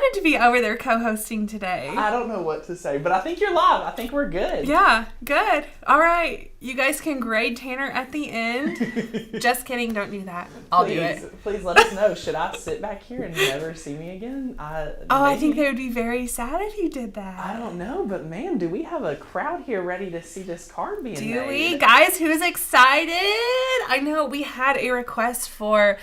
excited to be over there co-hosting today. I don't know what to say, but I think you're live. I think we're good. Yeah, good. All right. You guys can grade Tanner at the end. Just kidding. Don't do that. I'll do it. Please let us know. Should I sit back here and never see me again? I think they would be very sad if you did that. I don't know, but man, do we have a crowd here ready to see this card being made? Do we? Guys, who's excited? I know we had a request for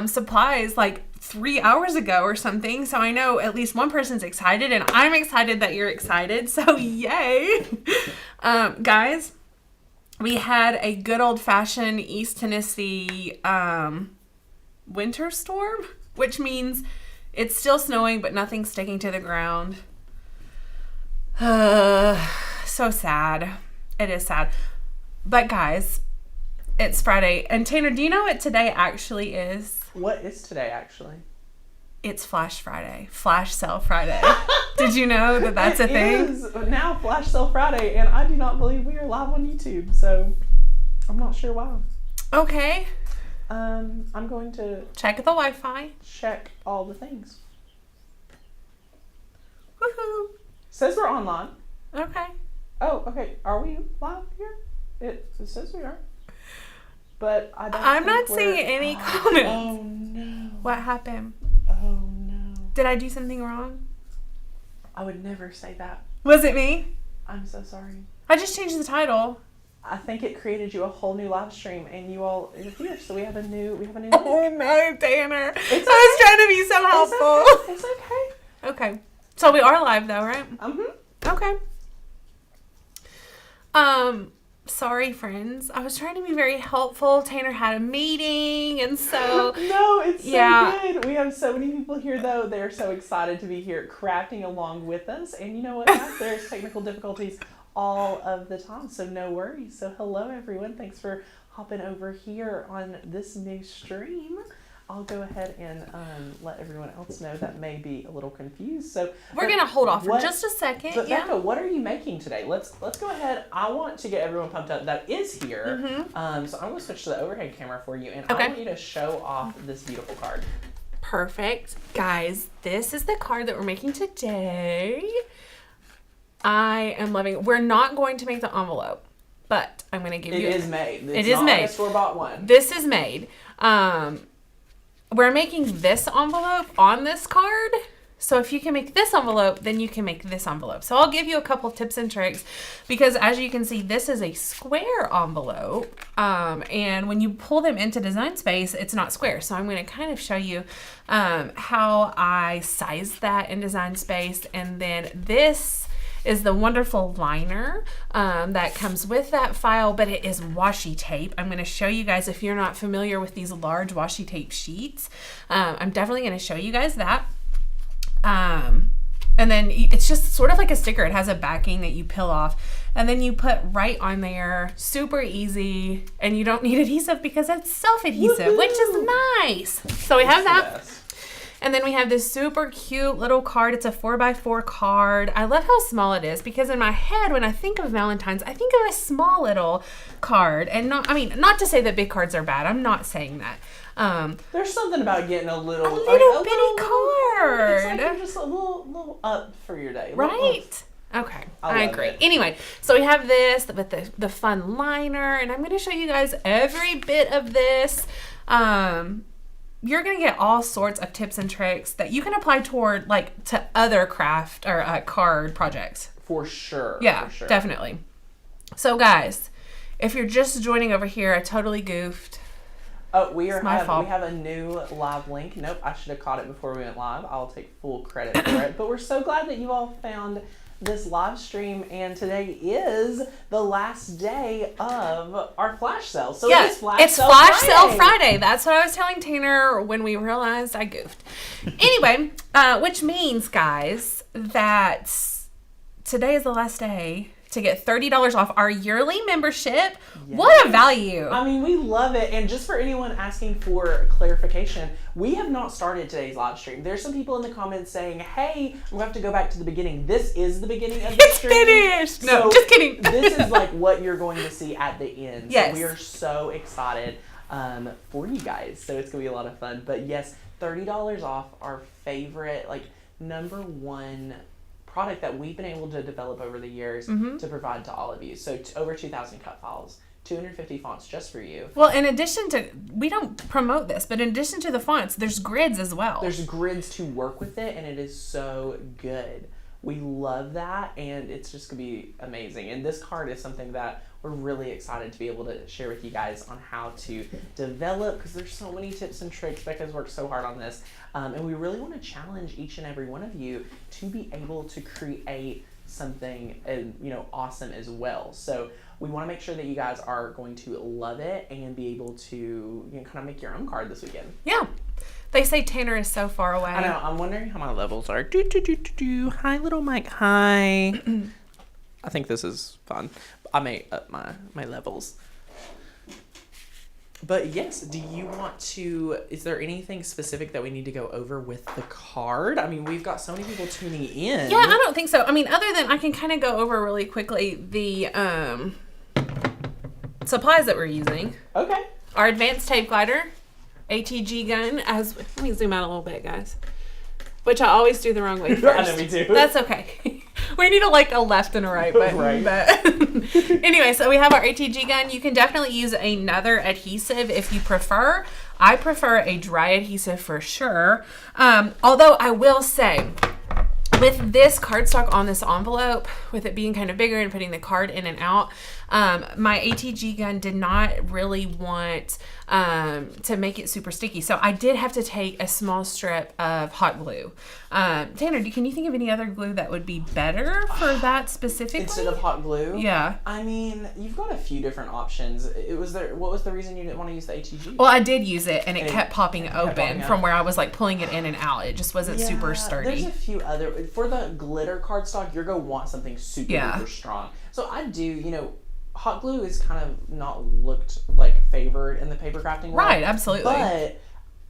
supplies like 3 hours ago or something. So I know at least one person's excited, and I'm excited that you're excited. So yay. Guys, we had a good old-fashioned East Tennessee winter storm, which means it's still snowing, but nothing's sticking to the ground. So sad. It is sad. But guys, it's Friday. And Tanner, do you know what today actually is? What is today actually? It's Flash Friday. Flash Sale Friday. Did you know that that's a thing? It is now Flash Sale Friday, and I do not believe we are live on YouTube, so I'm not sure why. Okay. I'm going to check the Wi-Fi. Check all the things. Woohoo. Says we're online. Okay. Oh, okay. Are we live here? It says we are. But I'm not seeing any comments. Oh no. What happened? Oh no. Did I do something wrong? I would never say that. Was it me? I'm so sorry. I just changed the title. I think it created you a whole new live stream, and you all are here, so we have a new. Oh no, Tanner! I was trying to be so helpful. It's okay. Okay, so we are live though, right? Okay. Sorry, friends. I was trying to be very helpful. Tanner had a meeting, and so no, it's so good. We have so many people here, though. They're so excited to be here, crafting along with us. And you know what, guys? There's technical difficulties all of the time, so no worries. So hello, everyone. Thanks for hopping over here on this new stream. I'll go ahead and let everyone else know that may be a little confused. So we're gonna hold off for just a second. But Becca, what are you making today? Let's go ahead. I want to get everyone pumped up that is here. So I'm gonna switch to the overhead camera for you, and I want you to show off this beautiful card. Perfect, guys. This is the card that we're making today. I am loving it. We're not going to make the envelope, but I'm gonna give you. It is made. It's not not made. A store-bought one. This is made. We're making this envelope on this card. So if you can make this envelope, then you can make this envelope. So I'll give you a couple tips and tricks, because as you can see, this is a square envelope. And when you pull them into Design Space, it's not square. So I'm going to kind of show you how I size that in Design Space. And then this is the wonderful liner that comes with that file, but it is washi tape. I'm going to show you guys, if you're not familiar with these large washi tape sheets, I'm definitely going to show you guys that. And then it's just sort of like a sticker. It has a backing that you peel off, and then you put right on there. Super easy, and you don't need adhesive because it's self-adhesive, which is nice. So we have that. And then we have this super cute little card. It's a 4x4 card. I love how small it is, because in my head, when I think of Valentine's, I think of a small little card. And not to say that big cards are bad. I'm not saying that. There's something about getting a little bitty card. It's like you're just a little up for your day. Right. Okay, I agree. It. Anyway, so we have this with the fun liner, and I'm going to show you guys every bit of this. You're going to get all sorts of tips and tricks that you can apply to other craft or card projects. For sure. Yeah, for sure. Definitely. So guys, if you're just joining over here, I totally goofed. Oh, we have a new live link. Nope, I should have caught it before we went live. I'll take full credit for it. But we're so glad that you all found this live stream, and today is the last day of our flash sale. So yeah, it's Flash Sale Friday. That's what I was telling Tanner when we realized I goofed. Anyway, which means, guys, that today is the last day to get $30 off our yearly membership. Yes. What a value. I mean, we love it. And just for anyone asking for clarification, we have not started today's live stream. There's some people in the comments saying, hey, we have to go back to the beginning. This is the beginning of the stream. It's finished. No, so just kidding. This is like what you're going to see at the end. Yes. So we are so excited for you guys. So it's going to be a lot of fun. But yes, $30 off our favorite, #1 product that we've been able to develop over the years to provide to all of you. So over 2,000 cut files, 250 fonts just for you. Well, in addition to, we don't promote this, but in addition to the fonts, there's grids as well. There's grids to work with it, and it is so good. We love that, and it's just going to be amazing. And this card is something that we're really excited to be able to share with you guys on how to develop, because there's so many tips and tricks. Becca's worked so hard on this, and we really want to challenge each and every one of you to be able to create something awesome as well. So we want to make sure that you guys are going to love it and be able to kind of make your own card this weekend. Yeah. They say Tanner is so far away. I know. I'm wondering how my levels are. Hi, little Mike. Hi. I think this is fun. I may up my levels. But yes, do you want to, is there anything specific that we need to go over with the card? I mean, we've got so many people tuning in. Yeah, I don't think so. I mean, other than I can kind of go over really quickly the supplies that we're using. Okay. Our advanced tape glider, ATG gun, let me zoom out a little bit, guys. Which I always do the wrong way first. I know, me too. That's okay. We need a left and a right button. Right. But anyway, so we have our ATG gun. You can definitely use another adhesive if you prefer. I prefer a dry adhesive for sure. Although I will say, with this cardstock on this envelope, with it being kind of bigger and putting the card in and out, my ATG gun did not really want to make it super sticky. So I did have to take a small strip of hot glue. Tanner, can you think of any other glue that would be better for that specifically? Instead of hot glue? Yeah. I mean, you've got a few different options. What was the reason you didn't want to use the ATG? Well, I did use it, and it kept popping open from where I was like pulling it in and out. It just wasn't super sturdy. There's a few other, for the glitter cardstock, you're going to want something super strong. So I do, hot glue is kind of not looked like favored in the paper crafting world. Right, absolutely. But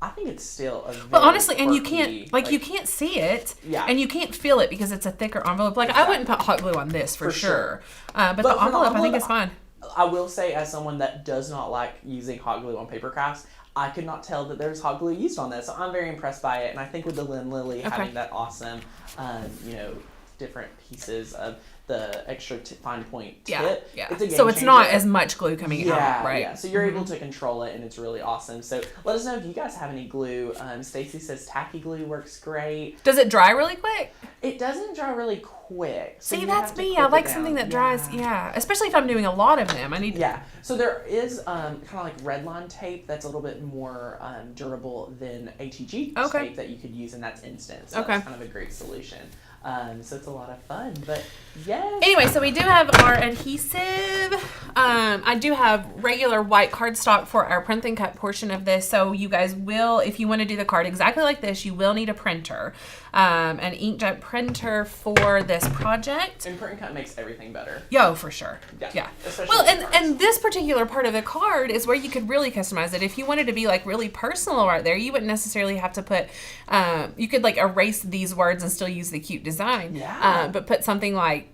I think it's still a very honestly, and you quirky, can't you can't see it, yeah, and you can't feel it because it's a thicker envelope. Like I wouldn't put hot glue on this for sure. But the envelope, I think is fine. I will say, as someone that does not like using hot glue on paper crafts, I could not tell that there's hot glue used on this. So I'm very impressed by it, and I think with the Lynn Lily having that awesome, different pieces of the extra fine point tip. Yeah. It's a game so it's changer. not as much glue coming out, right? Yeah. So you're able to control it, and it's really awesome. So let us know if you guys have any glue. Stacy says tacky glue works great. Does it dry really quick? It doesn't dry really quick. So see, that's me. I like something that dries. Yeah. Especially if I'm doing a lot of them. I need. Yeah. So there is kind of like red line tape that's a little bit more durable than ATG tape that you could use, and that's instant. So that's kind of a great solution. So it's a lot of fun, but yes. Anyway, so we do have our adhesive. I do have regular white cardstock for our print and cut portion of this. So you guys will, if you want to do the card exactly like this, you will need a printer, an inkjet printer for this project. And print and cut makes everything better. Yo, for sure. Yeah. Especially well, and this particular part of the card is where you could really customize it. If you wanted to be like really personal right there, you wouldn't necessarily have to put, you could like erase these words and still use the cute design. But put something like,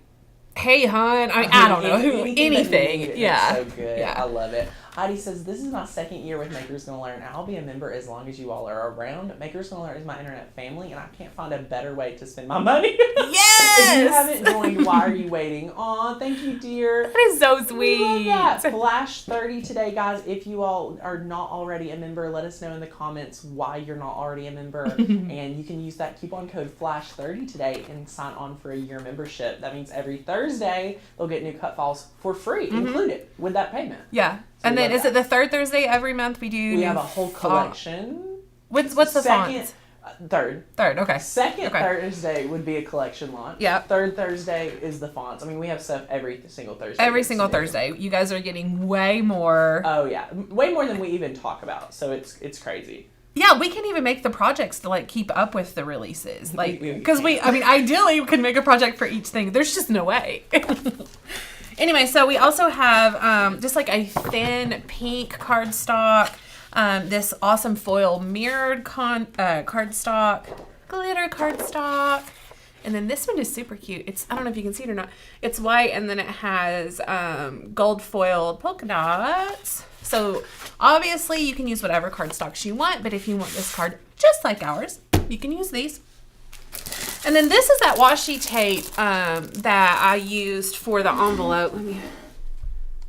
hey, hon. I don't know. Anything. Yeah. It's so good. Yeah. I love it. Heidi says, this is my second year with Makers Gonna Learn. I'll be a member as long as you all are around. Makers Gonna Learn is my internet family, and I can't find a better way to spend my money. Yes! If you haven't joined, why are you waiting? Aw, thank you, dear. That is so sweet. We love that. Flash 30 today, guys. If you all are not already a member, let us know in the comments why you're not already a member. And you can use that coupon code Flash 30 today and sign on for a year membership. That means every Thursday, they'll get new cut files for free, included with that payment. Yeah. So and then is it the third Thursday every month we do? We have a whole collection. What's the font? Third, okay. Second Thursday would be a collection launch. Yeah. Third Thursday is the fonts. I mean, we have stuff every single Thursday. Every single Thursday. You guys are getting way more. Oh, yeah. Way more than we even talk about. So it's crazy. Yeah, we can even make the projects to like keep up with the releases. Like, because ideally we could make a project for each thing. There's just no way. Anyway, so we also have just like a thin pink cardstock, this awesome foil mirrored cardstock, glitter cardstock, and then this one is super cute. I don't know if you can see it or not. It's white, and then it has gold foiled polka dots. So obviously you can use whatever cardstocks you want, but if you want this card just like ours, you can use these. And then this is that washi tape that I used for the envelope. Let me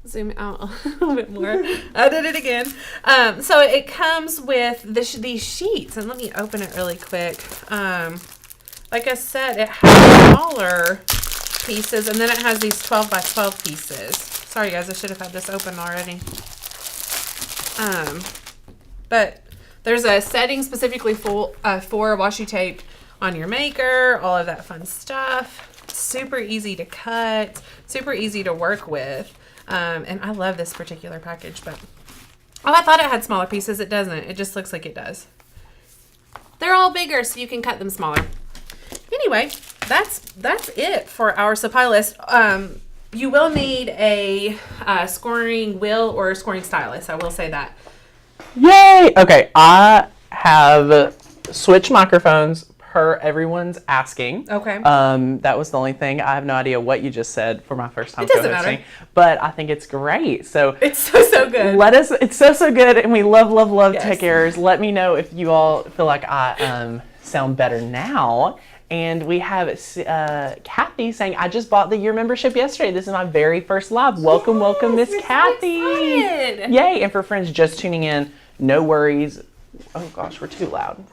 zoom out a little bit more. I did it again. So it comes with these sheets, and let me open it really quick. Like I said, it has smaller pieces, and then it has these 12 by 12 pieces. Sorry guys, I should have had this open already. But there's a setting specifically for washi tape on your maker, all of that fun stuff. Super easy to cut, super easy to work with. And I love this particular package, but I thought it had smaller pieces. It doesn't. It just looks like it does. They're all bigger, so you can cut them smaller. Anyway, that's it for our supply list. You will need a scoring wheel or a scoring stylus. I will say that. Yay! Okay, I have switched microphones per everyone's asking. Okay. That was the only thing. I have no idea what you just said for my first time It doesn't co-hosting, matter. but I think it's great. So It's so good. it's so good, and we love Yes. tech errors. Let me know if you all feel like I sound better now. And we have Kathy saying, I just bought the year membership yesterday. This is my very first live. Welcome, Miss Kathy. Excited. Yay. And for friends just tuning in, no worries. Oh gosh, we're too loud.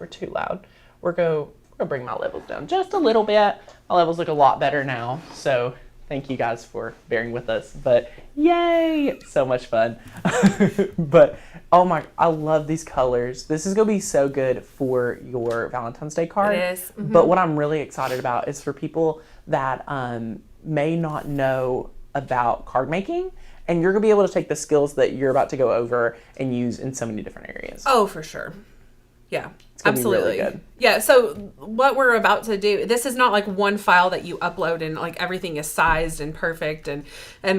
We're going to bring my levels down just a little bit. My levels look a lot better now. So thank you guys for bearing with us. But yay, so much fun. But oh my, I love these colors. This is going to be so good for your Valentine's Day card. It is. Mm-hmm. But what I'm really excited about is for people that may not know about card making, and you're going to be able to take the skills that you're about to go over and use in so many different areas. Oh, for sure. Yeah, gonna be absolutely. really good. Yeah, so what we're about to do, this is not like one file that you upload and like everything is sized and perfect and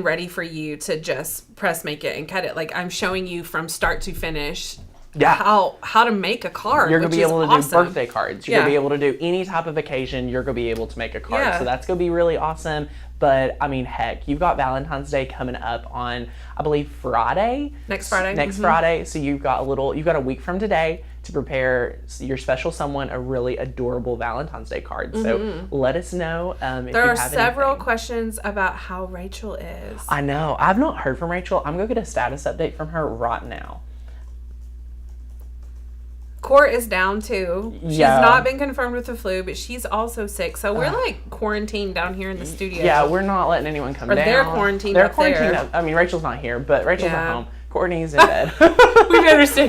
ready for you to just press make it and cut it. Like I'm showing you from start to finish how to make a card. You're going to be able to awesome. do birthday cards. You're going to be able to do any type of occasion. You're going to be able to make a card. Yeah. So that's going to be really awesome. But I mean, heck, you've got Valentine's Day coming up on, I believe, Friday. Next Friday. Next Friday. So you've got a week from today to prepare your special someone a really adorable Valentine's Day card. So let us know if you have There are several anything. questions about how Rachel is. I know. I've not heard from Rachel. I'm going to get a status update from her right now. Court is down too. She's Yeah. not been confirmed with the flu, but she's also sick. So we're like quarantined down here in the studio. Yeah, we're not letting anyone come Or down. they're quarantined They're up there. quarantined. I mean, Rachel's not here, but Rachel's Yeah. at home. Courtney's in bed. We better stay.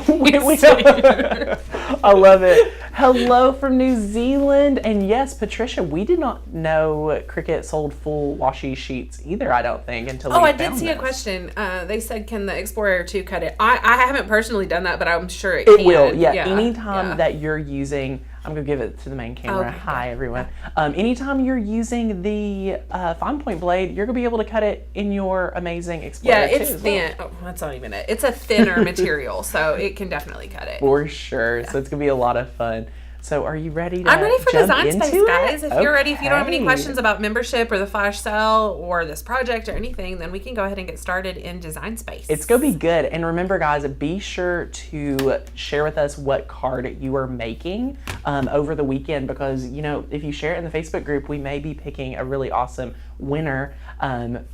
I love it. Hello from New Zealand. And yes, Patricia, we did not know Cricut sold full washi sheets either, I don't think, until we Oh, I found did see a this. question. They said, can the Explorer 2 cut it? I haven't personally done that, but I'm sure it It can. will, yeah. Anytime that you're using, I'm going to give it to the main camera. Okay, Hi, everyone. Anytime you're using the fine point blade, you're going to be able to cut it in your amazing Explorer Yeah, 2 it's as well. thin. Oh, that's not even it. It's a thinner material, so it can definitely cut it. For sure. So it's going to be a lot of fun. So are you ready to I'm ready for jump Design into Space, it? guys. If you're ready, if you don't have any Okay. questions about membership or the flash sale or this project or anything, then we can go ahead and get started in Design Space. It's going to be good. And remember, guys, be sure to share with us what card you are making over the weekend, because, you know, if you share it in the Facebook group, we may be picking a really awesome winner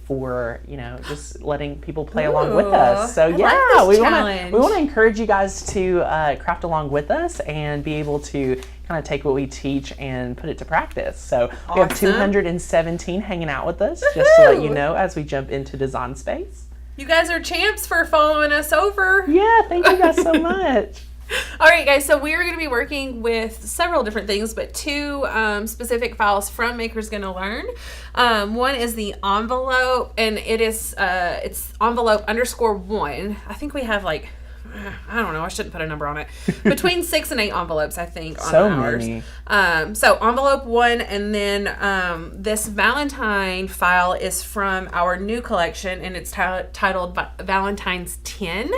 for, you know, just letting people play along with us. So I like yeah, this we challenge. want to encourage you guys to craft along with us and be able to kind of take what we teach and put it to practice. So we have Awesome. 217 hanging out with us, just to let you know as we jump into Design Space. You guys are champs for following us over. Yeah, thank you guys so much. All right, guys, so we're going to be working with several different things, but two specific files from Maker's Gonna Learn. One is the envelope, and it's envelope _1. I think we have like, I don't know, I shouldn't put a number on it. Between 6 and 8 envelopes, I think, on So ours. many. So envelope 1, and then this Valentine file is from our new collection, and it's titled Valentine's 10.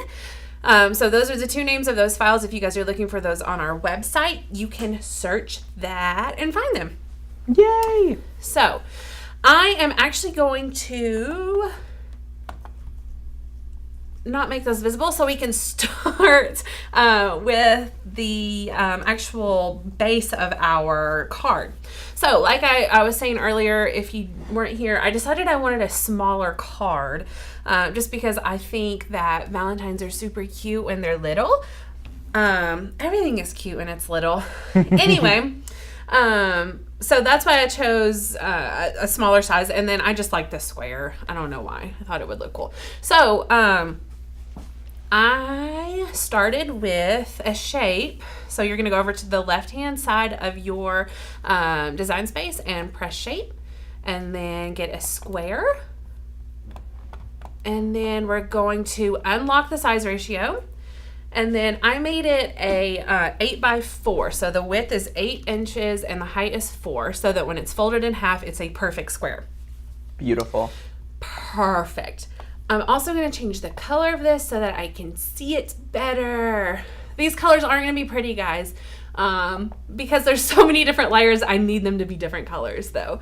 So those are the two names of those files. If you guys are looking for those on our website, you can search that and find them. Yay! So I am actually going to not make those visible so we can start with the actual base of our card. So like I was saying earlier, if you weren't here, I decided I wanted a smaller card just because I think that Valentines are super cute when they're little. Everything is cute when it's little. Anyway, so that's why I chose a smaller size, and then I just like the square. I don't know why. I thought it would look cool. So I started with a shape. So you're going to go over to the left-hand side of your design space and press shape, and then get a square. And then we're going to unlock the size ratio. And then I made it a 8 by 4. So the width is 8 inches and the height is 4. So that when it's folded in half, it's a perfect square. Beautiful. Perfect. I'm also going to change the color of this so that I can see it better. These colors aren't going to be pretty, guys. Because there's so many different layers, I need them to be different colors though.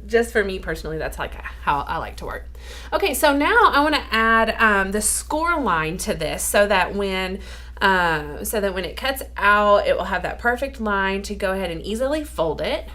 Just for me personally, that's like how I like to work. Okay, so now I want to add the score line to this so that when it cuts out, it will have that perfect line to go ahead and easily fold it.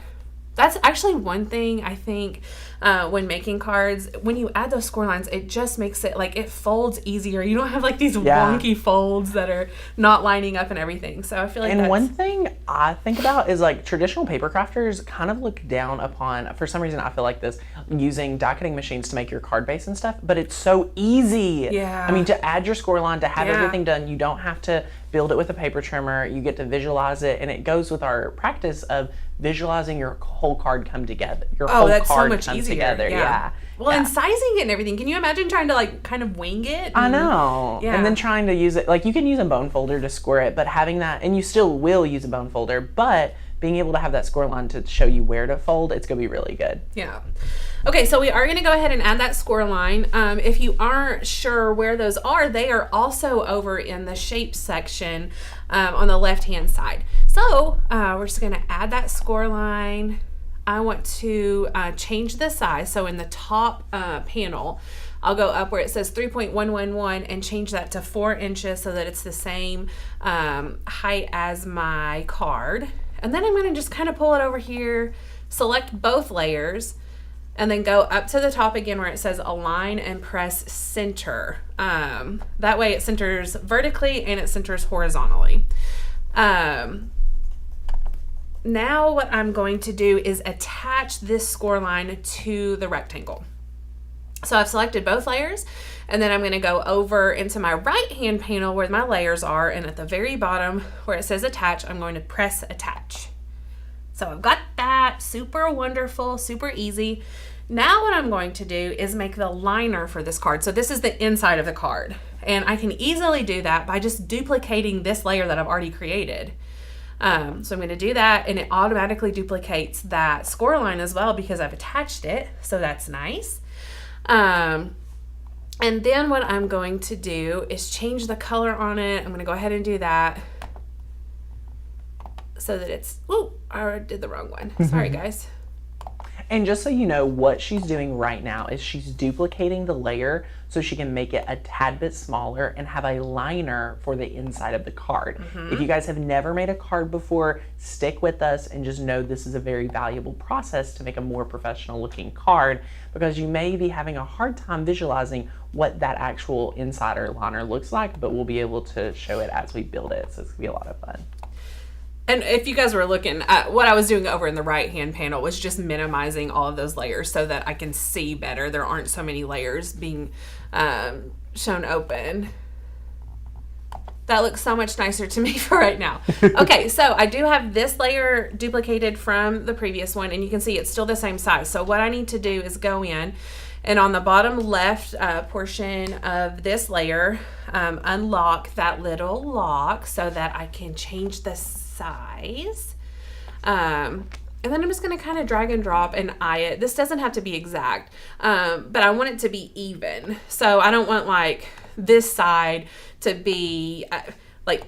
That's actually one thing I think when making cards, when you add those score lines, it just makes it like it folds easier. You don't have like these wonky folds that are not lining up and everything. So I feel like And one thing I think about is like traditional paper crafters kind of look down upon, for some reason I feel like this, using die cutting machines to make your card base and stuff, but it's so easy. Yeah. I mean, to add your score line, to have everything done, you don't have to build it with a paper trimmer. You get to visualize it, and it goes with our practice of visualizing your whole card come together. Your whole that's card so much come easier. together. Yeah. Well, and sizing it and everything. Can you imagine trying to like kind of wing it? I know. Yeah. And then trying to use it, like you can use a bone folder to score it, but having that, and you still will use a bone folder, but being able to have that score line to show you where to fold, it's going to be really good. Yeah. Okay, so we are going to go ahead and add that score line. If you aren't sure where those are, they are also over in the shape section on the left-hand side. So we're just going to add that score line. I want to change the size. So in the top panel, I'll go up where it says 3.111 and change that to 4 inches so that it's the same height as my card. And then I'm going to just kind of pull it over here, select both layers, and then go up to the top again where it says align and press center. That way it centers vertically and it centers horizontally. Now what I'm going to do is attach this score line to the rectangle. So I've selected both layers, and then I'm going to go over into my right hand panel where my layers are, and at the very bottom where it says attach, I'm going to press attach. So I've got that. Super wonderful, super easy. Now what I'm going to do is make the liner for this card. So this is the inside of the card, and I can easily do that by just duplicating this layer that I've already created. So I'm going to do that, and it automatically duplicates that score line as well because I've attached it. So that's nice. And then what I'm going to do is change the color on it. I'm going to go ahead and do that so that it's, I did the wrong one. Sorry, guys. And just so you know, what she's doing right now is she's duplicating the layer so she can make it a tad bit smaller and have a liner for the inside of the card. If you guys have never made a card before, stick with us and just know this is a very valuable process to make a more professional looking card, because you may be having a hard time visualizing what that actual insider liner looks like, but we'll be able to show it as we build it. So it's gonna be a lot of fun. And if you guys were looking at what I was doing over in the right hand panel was just minimizing all of those layers so that I can see better. There aren't so many layers being shown open. That looks so much nicer to me for right now. Okay, so I do have this layer duplicated from the previous one, and you can see it's still the same size. So what I need to do is go in, and on the bottom left portion of this layer, unlock that little lock so that I can change the size. And then I'm just going to kind of drag and drop and eye it. This doesn't have to be exact, but I want it to be even. So I don't want like this side to be like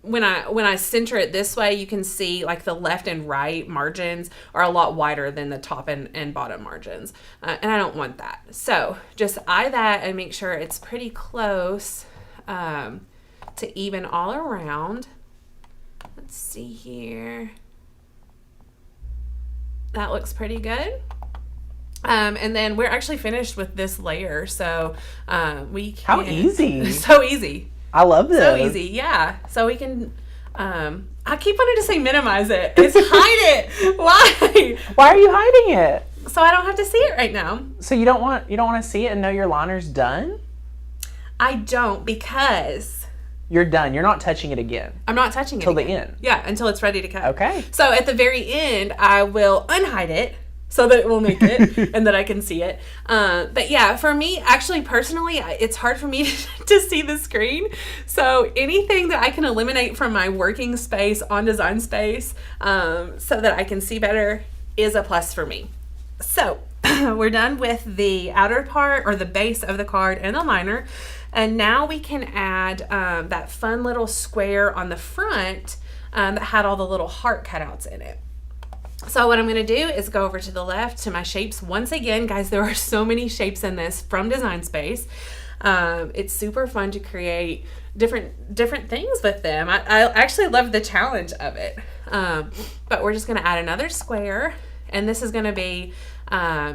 when I center it this way, you can see like the left and right margins are a lot wider than the top and bottom margins. And I don't want that. So just eye that and make sure it's pretty close to even all around. Let's see here. That looks pretty good. And then we're actually finished with this layer. So we can... How easy. So easy. I love this. So easy, yeah. So we can, I keep wanting to say minimize it. It's hide it. Why? Why are you hiding it? So I don't have to see it right now. So you don't want to see it and know your liner's done? I don't, because you're done. You're not touching it again. I'm not touching it till the again. end. Yeah, until it's ready to cut. Okay. So at the very end, I will unhide it so that it will make it and that I can see it. But yeah, for me, actually, personally, it's hard for me to see the screen. So anything that I can eliminate from my working space on Design Space so that I can see better is a plus for me. So we're done with the outer part or the base of the card and the liner. And now we can add that fun little square on the front that had all the little heart cutouts in it. So what I'm going to do is go over to the left to my shapes. Once again, guys, there are so many shapes in this from Design Space. It's super fun to create different things with them. I actually love the challenge of it. But we're just going to add another square, and this is going to be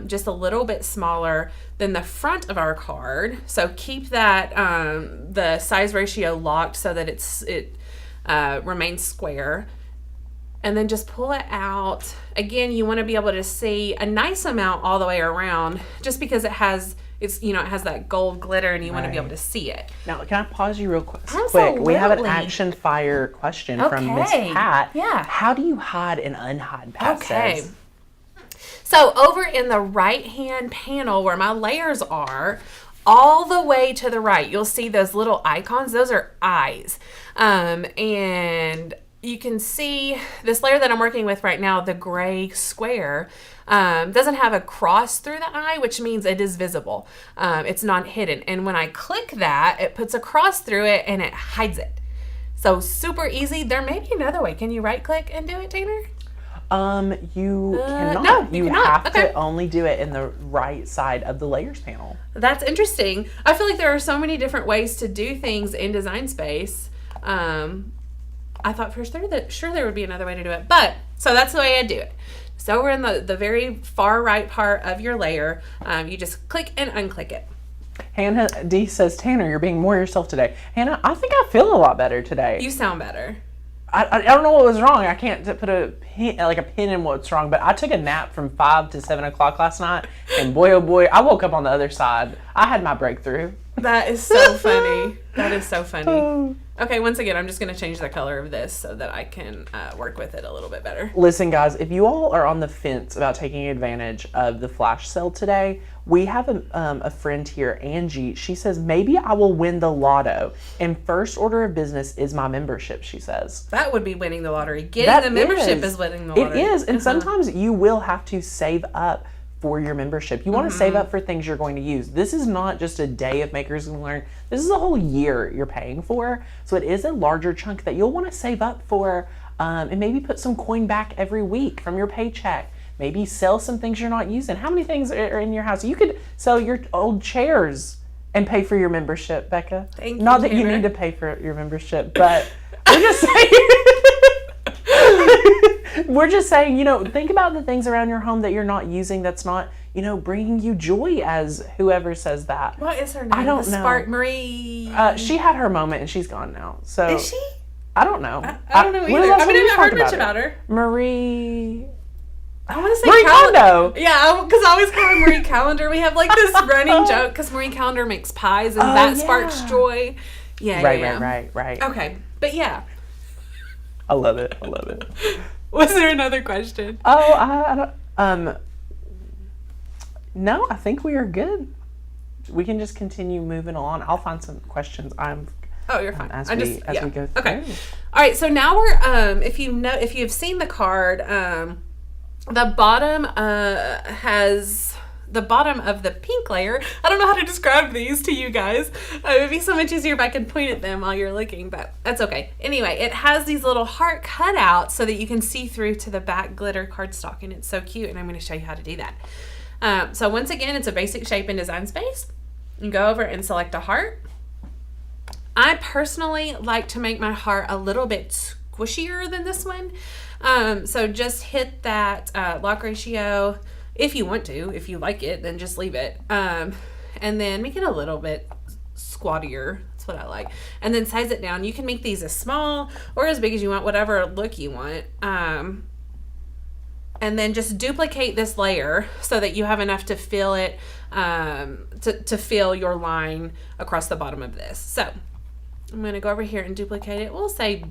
just a little bit smaller than the front of our card. So keep that the size ratio locked so that it remains square. And then just pull it out. Again, you want to be able to see a nice amount all the way around, just because it has that gold glitter, and you want to be able to see it. Now, can I pause you real quick? Absolutely. We have an action fire question from Miss Pat. Yeah. How do you hide and unhide, Pat says? So over in the right-hand panel where my layers are, all the way to the right, you'll see those little icons. Those are eyes. And you can see this layer that I'm working with right now, the gray square, doesn't have a cross through the eye, which means it is visible. It's not hidden. And when I click that, it puts a cross through it and it hides it. So super easy. There may be another way. Can you right click and do it, Tanner? You cannot. No, you have to only do it in the right side of the layers panel. That's interesting. I feel like there are so many different ways to do things in Design Space. I thought for sure there would be another way to do it, but so that's the way I do it. So we're in the very far right part of your layer. You just click and unclick it. Hannah D says, Tanner, you're being more yourself today. Hannah, I think I feel a lot better today. You sound better. I don't know what was wrong. I can't put a pin in what's wrong, but I took a nap from 5 to 7 o'clock last night, and boy, oh boy, I woke up on the other side. I had my breakthrough. That is so funny. That is so funny. Okay, once again, I'm just going to change the color of this so that I can work with it a little bit better. Listen, guys, if you all are on the fence about taking advantage of the flash sale today, we have a friend here, Angie. She says, maybe I will win the lotto. And first order of business is my membership, she says. That would be winning the lottery. Getting the membership is winning the lottery. It is. And sometimes you will have to save up for your membership. You want to save up for things you're going to use. This is not just a day of Makers and Learn. This is a whole year you're paying for. So it is a larger chunk that you'll want to save up for, and maybe put some coin back every week from your paycheck. Maybe sell some things you're not using. How many things are in your house? You could sell your old chairs and pay for your membership, Becca. Thank you, not that you Tanner. need to pay for your membership, but we're just saying. We're just saying, think about the things around your home that you're not using that's not, bringing you joy, as whoever says that. What is her name? I don't know. Spark Marie. She had her moment and she's gone now. So Is she? I don't know. I don't know either. I've never heard much about her. Marie. I want to say Marie Kondo. Yeah, because I always call her Marie Calendar. We have like this running joke because Marie Calendar makes pies and that sparks joy. Yeah, Right. Okay, but yeah. I love it. Was there another question? Oh, I don't. No, I think we are good. We can just continue moving along. I'll find some questions. You're fine. As we go through. Okay. All right. So now we're if you've seen the card, the bottom has the bottom of the pink layer. I don't know how to describe these to you guys. It would be so much easier if I could point at them while you're looking, but that's okay. Anyway, it has these little heart cutouts so that you can see through to the back glitter cardstock, and it's so cute, and I'm going to show you how to do that. So once again, it's a basic shape and design space. You go over and select a heart. I personally like to make my heart a little bit squishier than this one. So just hit that lock ratio. If you want to, if you like it, then just leave it. And then make it a little bit squattier. That's what I like. And then size it down. You can make these as small or as big as you want, whatever look you want. And then just duplicate this layer so that you have enough to fill it, to fill your line across the bottom of this. So I'm going to go over here and duplicate it. We'll say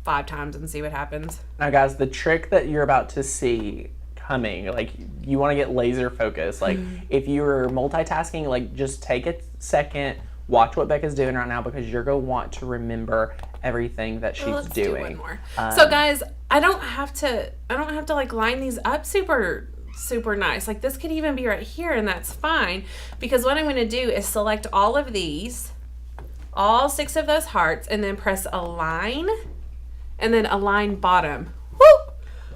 5 times and see what happens. Now guys, the trick that you're about to see coming, like you want to get laser focused. Like if you're multitasking, like just take a second, watch what Becca's doing right now, because you're going to want to remember everything that she's let's doing. Do one more. So guys, I don't have to like line these up super nice. Like this could even be right here, and that's fine, because what I'm going to do is select all of these, all 6 of those hearts, and then press align, and then align bottom. Woo!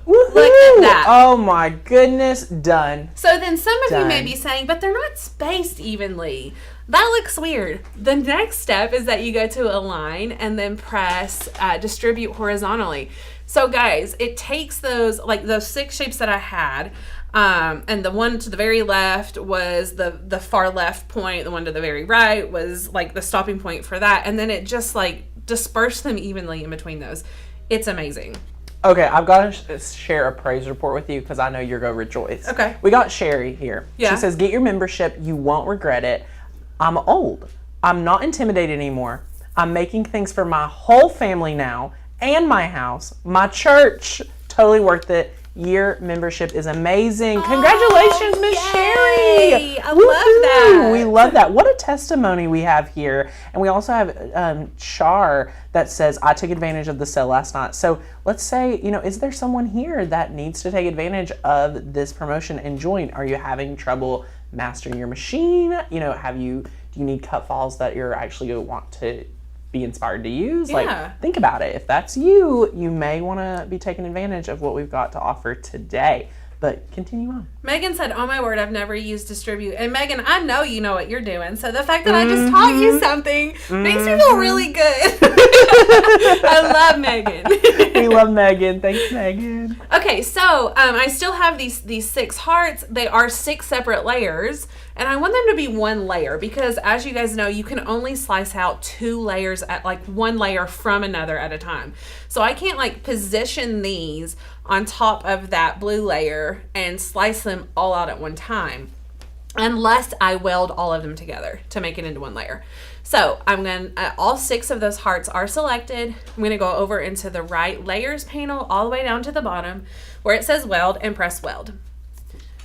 Woo-hoo! Look at that. Oh my goodness, done. So then some of Done. you may be saying, but they're not spaced evenly. That looks weird. The next step is that you go to align and then press distribute horizontally. So guys, it takes those 6 shapes that I had, and the one to the very left was the far left point, the one to the very right was like the stopping point for that, and then it just like dispersed them evenly in between those. It's amazing. Okay, I've got to share a praise report with you because I know you're going to rejoice. Okay. We got Sherry here. Yeah. She says, get your membership. You won't regret it. I'm old. I'm not intimidated anymore. I'm making things for my whole family now and my house, my church. Totally worth it. Your membership is amazing. Congratulations, Miss Sherry. I love that. We love that. What a testimony we have here. And we also have Char that says, I took advantage of the sale last night. So let's say, is there someone here that needs to take advantage of this promotion and join? Are you having trouble mastering your machine? Do you need cut files that you're actually going to want to be inspired to use? Yeah. Like, think about it. If that's you, you may want to be taking advantage of what we've got to offer today. But continue on. Megan said, oh my word, I've never used distribute. And Megan, I know you know what you're doing. So the fact that I just taught you something makes me feel really good. I love Megan. We love Megan. Thanks, Megan. Okay, so I still have these 6 hearts. They are 6 separate layers. And I want them to be 1 layer because, as you guys know, you can only slice out 2 layers at like 1 layer from another at a time. So I can't like position these on top of that blue layer and slice them all out at one time unless I weld all of them together to make it into 1 layer. So I'm going to, all 6 of those hearts are selected. I'm going to go over into the right layers panel all the way down to the bottom where it says weld and press weld.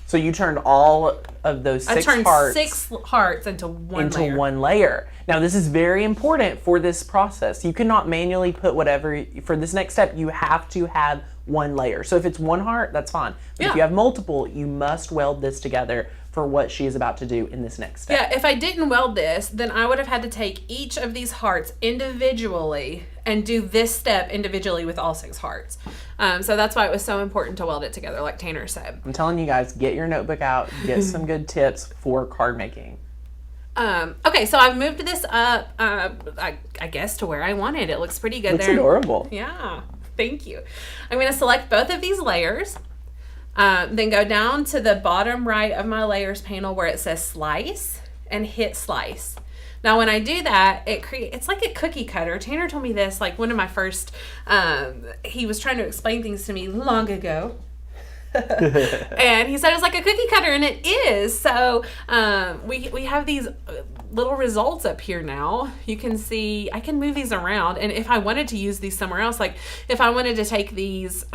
So you turned all of those 6 I turned hearts 6 hearts into one layer. One layer. Now this is very important for this process. You cannot manually put whatever, for this next step, you have to have 1 layer. So if it's 1 heart, that's fine. But if you have multiple, you must weld this together for what she is about to do in this next step. Yeah, if I didn't weld this, then I would have had to take each of these hearts individually and do this step individually with all 6 hearts. So that's why it was so important to weld it together, like Tanner said. I'm telling you guys, get your notebook out, get some good tips for card making. Okay, so I've moved this up, I guess, to where I wanted. It looks pretty good. Looks there. adorable. Yeah, thank you. I'm going to select both of these layers. Then go down to the bottom right of my layers panel where it says slice and hit slice. Now when I do that, it's like a cookie cutter. Tanner told me this like one of my first, he was trying to explain things to me long ago. And he said it's like a cookie cutter, and it is. So we have these little results up here now. You can see I can move these around, and if I wanted to use these somewhere else, like if I wanted to take these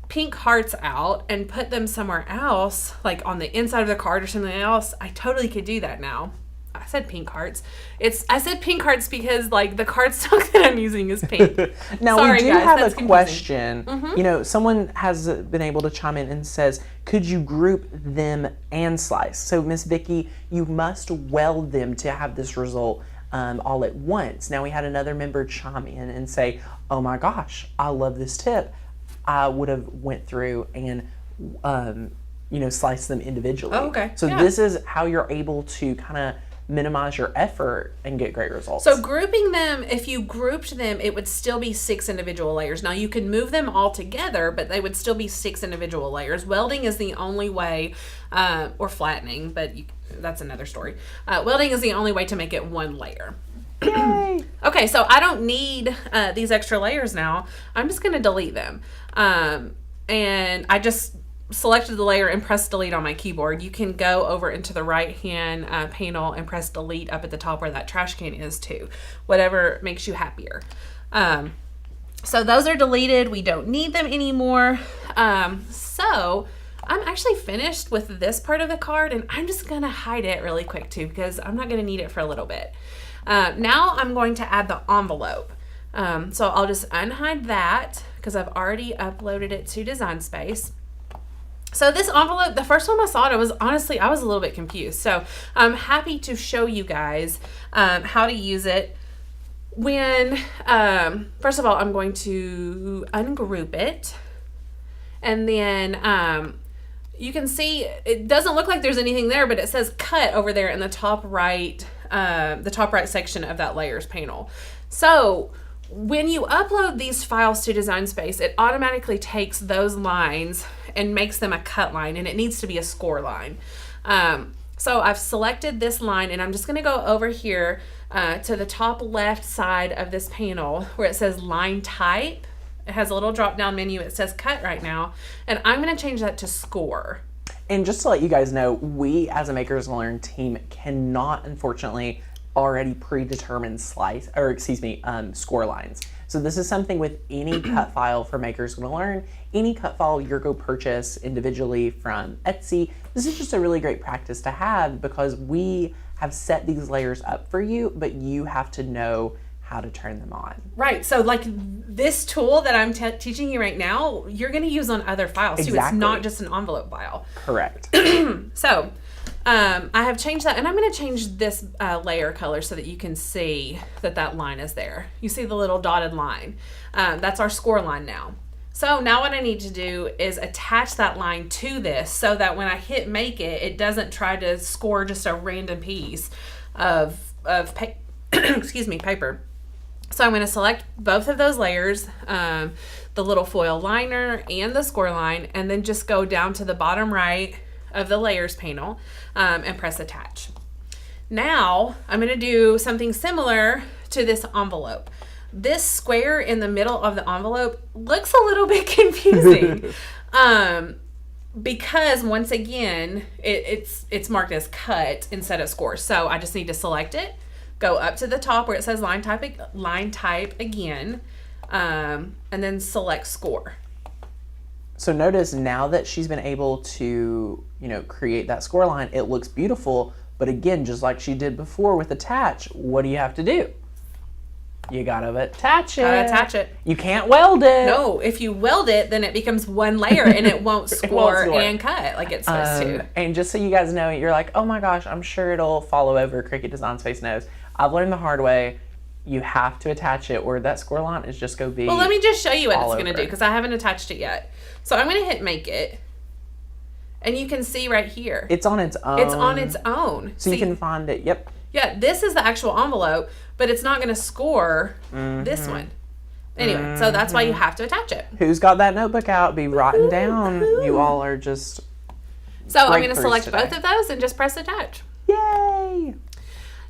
pink hearts out and put them somewhere else, like on the inside of the card or something else, I totally could do that now. said pink hearts. I said pink hearts because like the cardstock that I'm using is pink. Now Sorry, we do guys, have that's a confusing. question. You know, someone has been able to chime in and says, could you group them and slice? So Miss Vicky, you must weld them to have this result all at once. Now we had another member chime in and say, oh my gosh, I love this tip. I would have went through and you know, slice them individually. Oh, okay. So Yeah. this is how you're able to kind of minimize your effort and get great results. So grouping them, if you grouped them, it would still be 6 individual layers. Now you could move them all together, but they would still be 6 individual layers. Welding is the only way, or flattening, but that's another story. Welding is the only way to make it 1 layer. Yay! Okay, so I don't need these extra layers now. I'm just going to delete them. And I just selected the layer and pressed delete on my keyboard. You can go over into the right hand panel and press delete up at the top where that trash can is too. Whatever makes you happier. So those are deleted. We don't need them anymore. So I'm actually finished with this part of the card, and I'm just going to hide it really quick too because I'm not going to need it for a little bit. Now I'm going to add the envelope. So I'll just unhide that because I've already uploaded it to Design Space. So this envelope, the first time I saw it, I was a little bit confused. So I'm happy to show you guys how to use it. When, first of all, I'm going to ungroup it. And then you can see it doesn't look like there's anything there, but it says cut over there in the top right section of that layers panel. So when you upload these files to Design Space, it automatically takes those lines and makes them a cut line, and it needs to be a score line. So I've selected this line, and I'm just going to go over here to the top left side of this panel where it says line type. It has a little drop down menu. It says cut right now, and I'm going to change that to score. And just to let you guys know, we as a Makers Learn team cannot, unfortunately, already predetermined score lines. So this is something with any cut file for Makers Gonna Learn, any cut file you're go purchase individually from Etsy. This is just a really great practice to have because we have set these layers up for you, but you have to know how to turn them on. Right. So like this tool that I'm teaching you right now, you're going to use on other files too. Exactly. It's not just an envelope file. Correct. So I have changed that, and I'm going to change this layer color so that you can see that line is there. You see the little dotted line. That's our score line now. So now what I need to do is attach that line to this so that when I hit make it, it doesn't try to score just a random piece of paper. So I'm going to select both of those layers, the little foil liner and the score line, and then just go down to the bottom right of the layers panel and press attach. Now I'm going to do something similar to this envelope. This square in the middle of the envelope looks a little bit confusing because once again it's marked as cut instead of score. So I just need to select it, go up to the top where it says line type again, and then select score. So notice now that she's been able to, create that score line, it looks beautiful. But again, just like she did before with attach, what do you have to do? You gotta attach it. Gotta attach it. You can't weld it. No, if you weld it, then it becomes one layer and it won't score and cut like it's supposed to. And just so you guys know, you're like, oh my gosh, I'm sure it'll follow over. Cricut Design Space knows. I've learned the hard way. You have to attach it, or that score line is just going to be. Well, let me just show you what it's going to over. do because I haven't attached it yet. So I'm going to hit make it. And you can see right here. It's on its own. It's on its own. So you can find it. Yep. Yeah, this is the actual envelope, but it's not going to score this one. Anyway, so that's why you have to attach it. Who's got that notebook out? Be writing down. You all are just. So I'm going to breakthroughs select today. both of those and just press attach. Yay!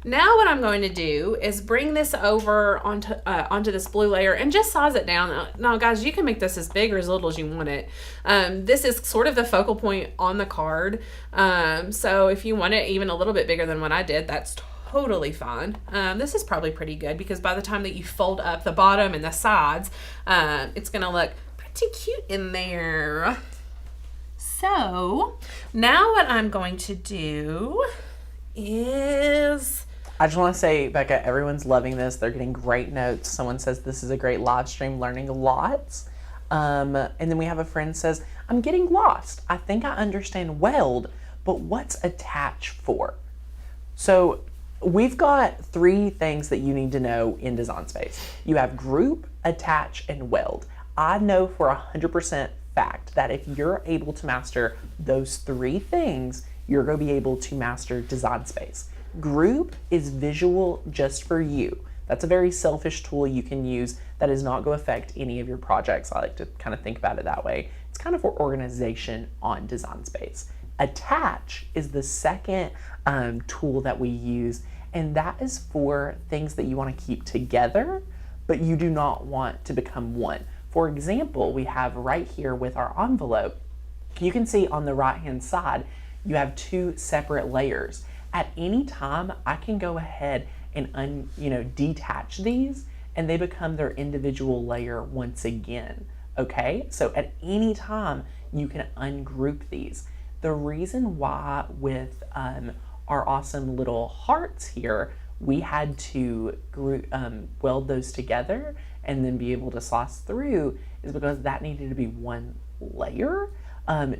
Now what I'm going to do is bring this over onto this blue layer and just size it down. Now guys, you can make this as big or as little as you want it. This is sort of the focal point on the card. So if you want it even a little bit bigger than what I did, that's totally fine. This is probably pretty good because by the time that you fold up the bottom and the sides, it's going to look pretty cute in there. So now what I'm going to do is I just want to say, Becca, everyone's loving this. They're getting great notes. Someone says this is a great live stream, learning lots. And then we have a friend says, I'm getting lost. I think I understand weld, but what's attach for? So we've got 3 things that you need to know in Design Space. You have group, attach, and weld. I know for 100% fact that if you're able to master those 3 things, you're going to be able to master Design Space. Group is visual just for you. That's a very selfish tool you can use that is not going to affect any of your projects. I like to kind of think about it that way. It's kind of for organization on Design Space. Attach is the second tool that we use, and that is for things that you want to keep together, but you do not want to become one. For example, we have right here with our envelope, you can see on the right-hand side, you have 2 separate layers. At any time, I can go ahead and detach these, and they become their individual layer once again. Okay, so at any time, you can ungroup these. The reason why with our awesome little hearts here, we had to weld those together and then be able to slice through is because that needed to be one layer.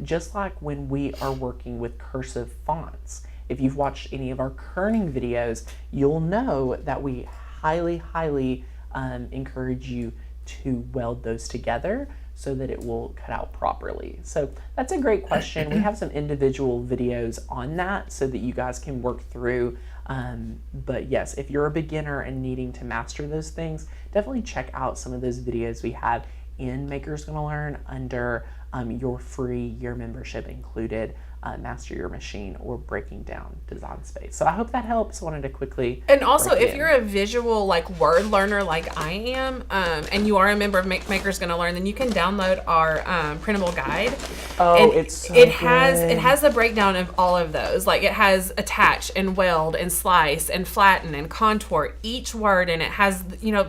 Just like when we are working with cursive fonts. If you've watched any of our kerning videos, you'll know that we highly encourage you to weld those together so that it will cut out properly. So that's a great question. We have some individual videos on that so that you guys can work through. But yes, if you're a beginner and needing to master those things, definitely check out some of those videos we have in Maker's Gonna Learn under your free year membership included, Master Your Machine or Breaking Down Design Space. So I hope that helps. Wanted to quickly. And also, if you're a visual word learner like I am, and you are a member of Maker's Gonna Learn, then you can download our printable guide. Oh, and it's so it good. has the breakdown of all of those. Like it has attach and weld and slice and flatten and contour each word, and it has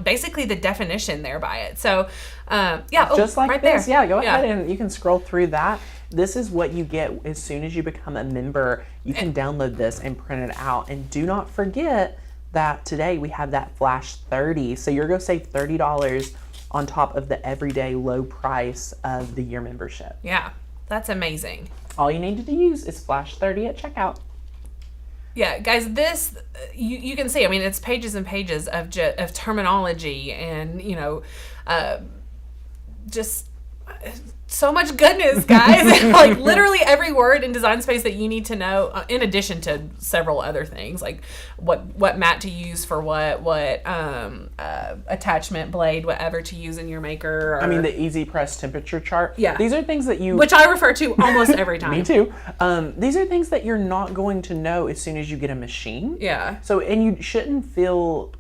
basically the definition there by it. So just like right this. there. Yeah, go ahead and you can scroll through that. This is what you get as soon as you become a member. You can download this and print it out. And do not forget that today we have that flash 30. So you're going to save $30 on top of the everyday low price of the year membership. Yeah, that's amazing. All you need to use is flash 30 at checkout. Yeah, guys, this, you can see, I mean, it's pages and pages of terminology and, just so much goodness, guys. Like literally every word in Design Space that you need to know, in addition to several other things, like what mat to use for what attachment blade, whatever to use in your maker. I mean, the easy press temperature chart. Yeah. These are things that which I refer to almost every time. Me too. These are things that you're not going to know as soon as you get a machine. Yeah. So, and you shouldn't feel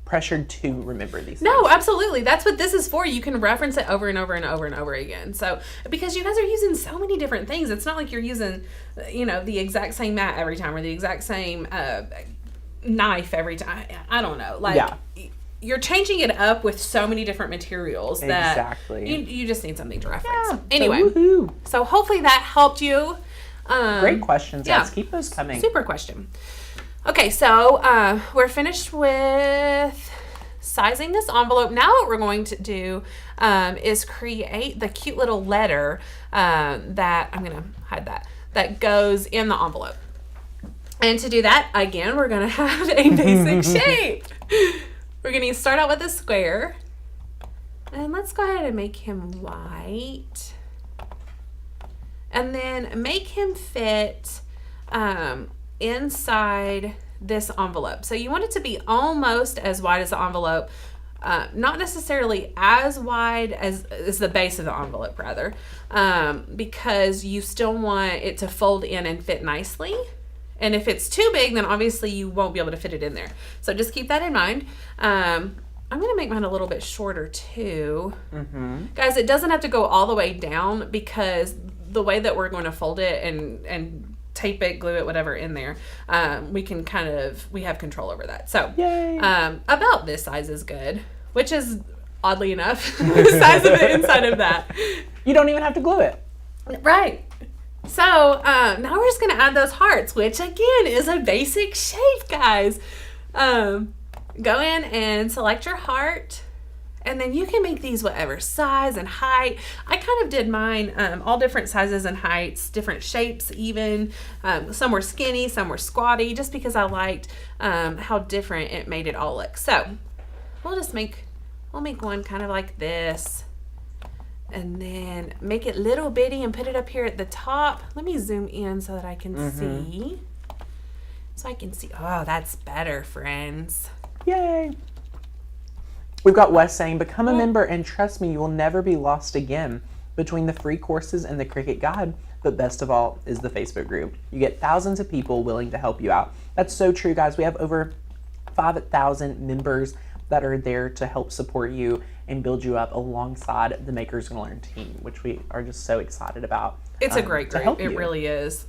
pressured to remember these things. No, absolutely. That's what this is for. You can reference it over and over and over and over again. So, because you guys are using so many different things, it's not like you're using, the exact same mat every time or the exact same knife every time. I don't know. You're changing it up with so many different materials that exactly. you just need something to reference. Yeah, Anyway, so hopefully that helped you. Great questions. Yeah. Let's keep those coming. Super question. Okay, so we're finished with sizing this envelope. Now what we're going to do is create the cute little letter that, I'm going to hide that goes in the envelope. And to do that, again, we're going to have a basic shape. We're going to start out with a square. And let's go ahead and make him white. And then make him fit inside this envelope. So you want it to be almost as wide as the envelope, not necessarily as wide as the base of the envelope, rather, because you still want it to fold in and fit nicely. And if it's too big, then obviously you won't be able to fit it in there. So just keep that in mind. I'm going to make mine a little bit shorter too. Mm-hmm. Guys, it doesn't have to go all the way down because the way that we're going to fold it and tape it, glue it, whatever in there, we have control over that. So about this size is good, which is oddly enough the size of the inside of that. You don't even have to glue it. Right. So now we're just going to add those hearts, which again is a basic shape, guys. Go in and select your heart. And then you can make these whatever size and height. I kind of did mine all different sizes and heights, different shapes even. Some were skinny, some were squatty, just because I liked how different it made it all look. So we'll make one kind of like this. And then make it little bitty and put it up here at the top. Let me zoom in so that I can see. So I can see. Oh, that's better, friends. Yay. We've got Wes saying, become a member and trust me, you will never be lost again. Between the free courses and the Cricut guide, but best of all is the Facebook group. You get thousands of people willing to help you out. That's so true, guys. We have over 5,000 members that are there to help support you and build you up alongside the Makers Gonna Learn team, which we are just so excited about. It's a great group. It really is.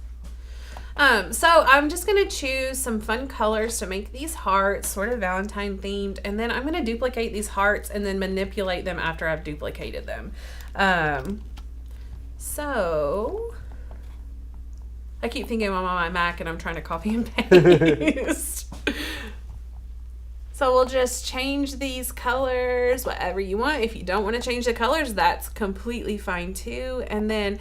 So I'm just going to choose some fun colors to make these hearts, sort of Valentine themed, and then I'm going to duplicate these hearts and then manipulate them after I've duplicated them. So I keep thinking I'm on my Mac and I'm trying to copy and paste. So we'll just change these colors, whatever you want. If you don't want to change the colors, that's completely fine too. And then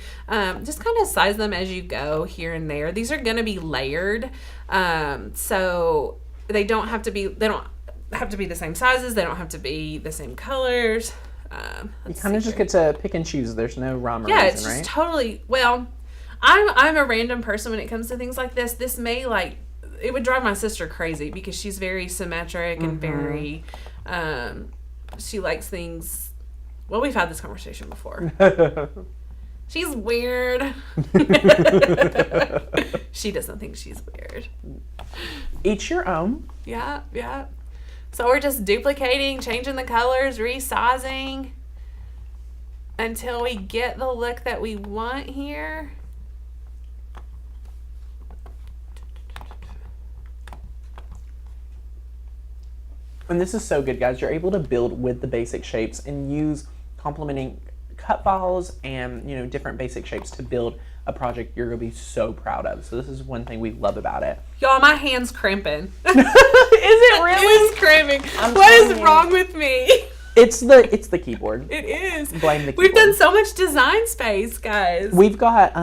just kind of size them as you go here and there. These are going to be layered. So they don't have to be the same sizes. They don't have to be the same colors. You kind of just get to pick and choose. There's no rhyme or reason, it's just right? Totally. Well, I'm a random person when it comes to things like this. This may it would drive my sister crazy because she's very symmetric and very, she likes things. Well, we've had this conversation before. She's weird. She doesn't think she's weird. Each your own. Yeah, yeah. So we're just duplicating, changing the colors, resizing until we get the look that we want here. And this is so good, guys. You're able to build with the basic shapes and use complementing cut files and, you know, different basic shapes to build a project you're going to be so proud of. So this is one thing we love about it. Y'all, my hand's cramping. Is it really? It is cramping. What is wrong with me? It's the keyboard. It is. Blame the keyboard. We've done so much design space, guys. We've got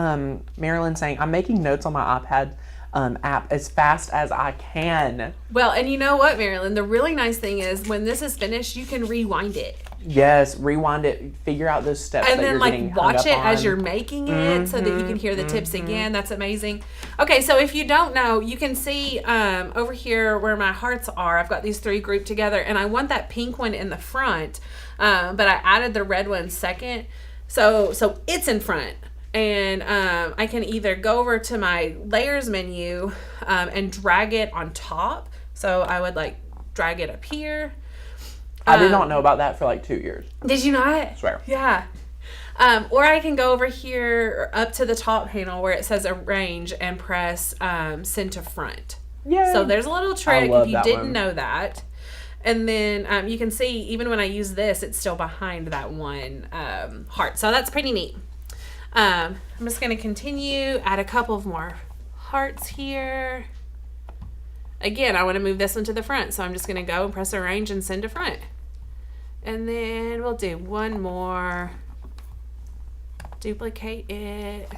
Marilyn saying, I'm making notes on my iPad app as fast as I can. Well, and you know what, Marilyn? The really nice thing is when this is finished, you can rewind it. Yes, rewind it, figure out those steps and that then you're getting hung watch up it on. as you're making it so that you can hear the tips again. That's amazing. Okay, so if you don't know, you can see over here where my hearts are, I've got these three grouped together, and I want that pink one in the front, but I added the red one second, so it's in front. And I can either go over to my layers menu and drag it on top. So I would drag it up here. I did not know about that for 2 years. Did you not? I swear. Yeah. Or I can go over here up to the top panel where it says arrange and press send to front. Yay. So there's a little trick if you didn't one. know that. And then you can see even when I use this, it's still behind that one heart. So that's pretty neat. I'm just going to continue, add a couple of more hearts here. Again, I want to move this one to the front, so I'm just going to go and press arrange and send to front. And then we'll do one more. Duplicate it.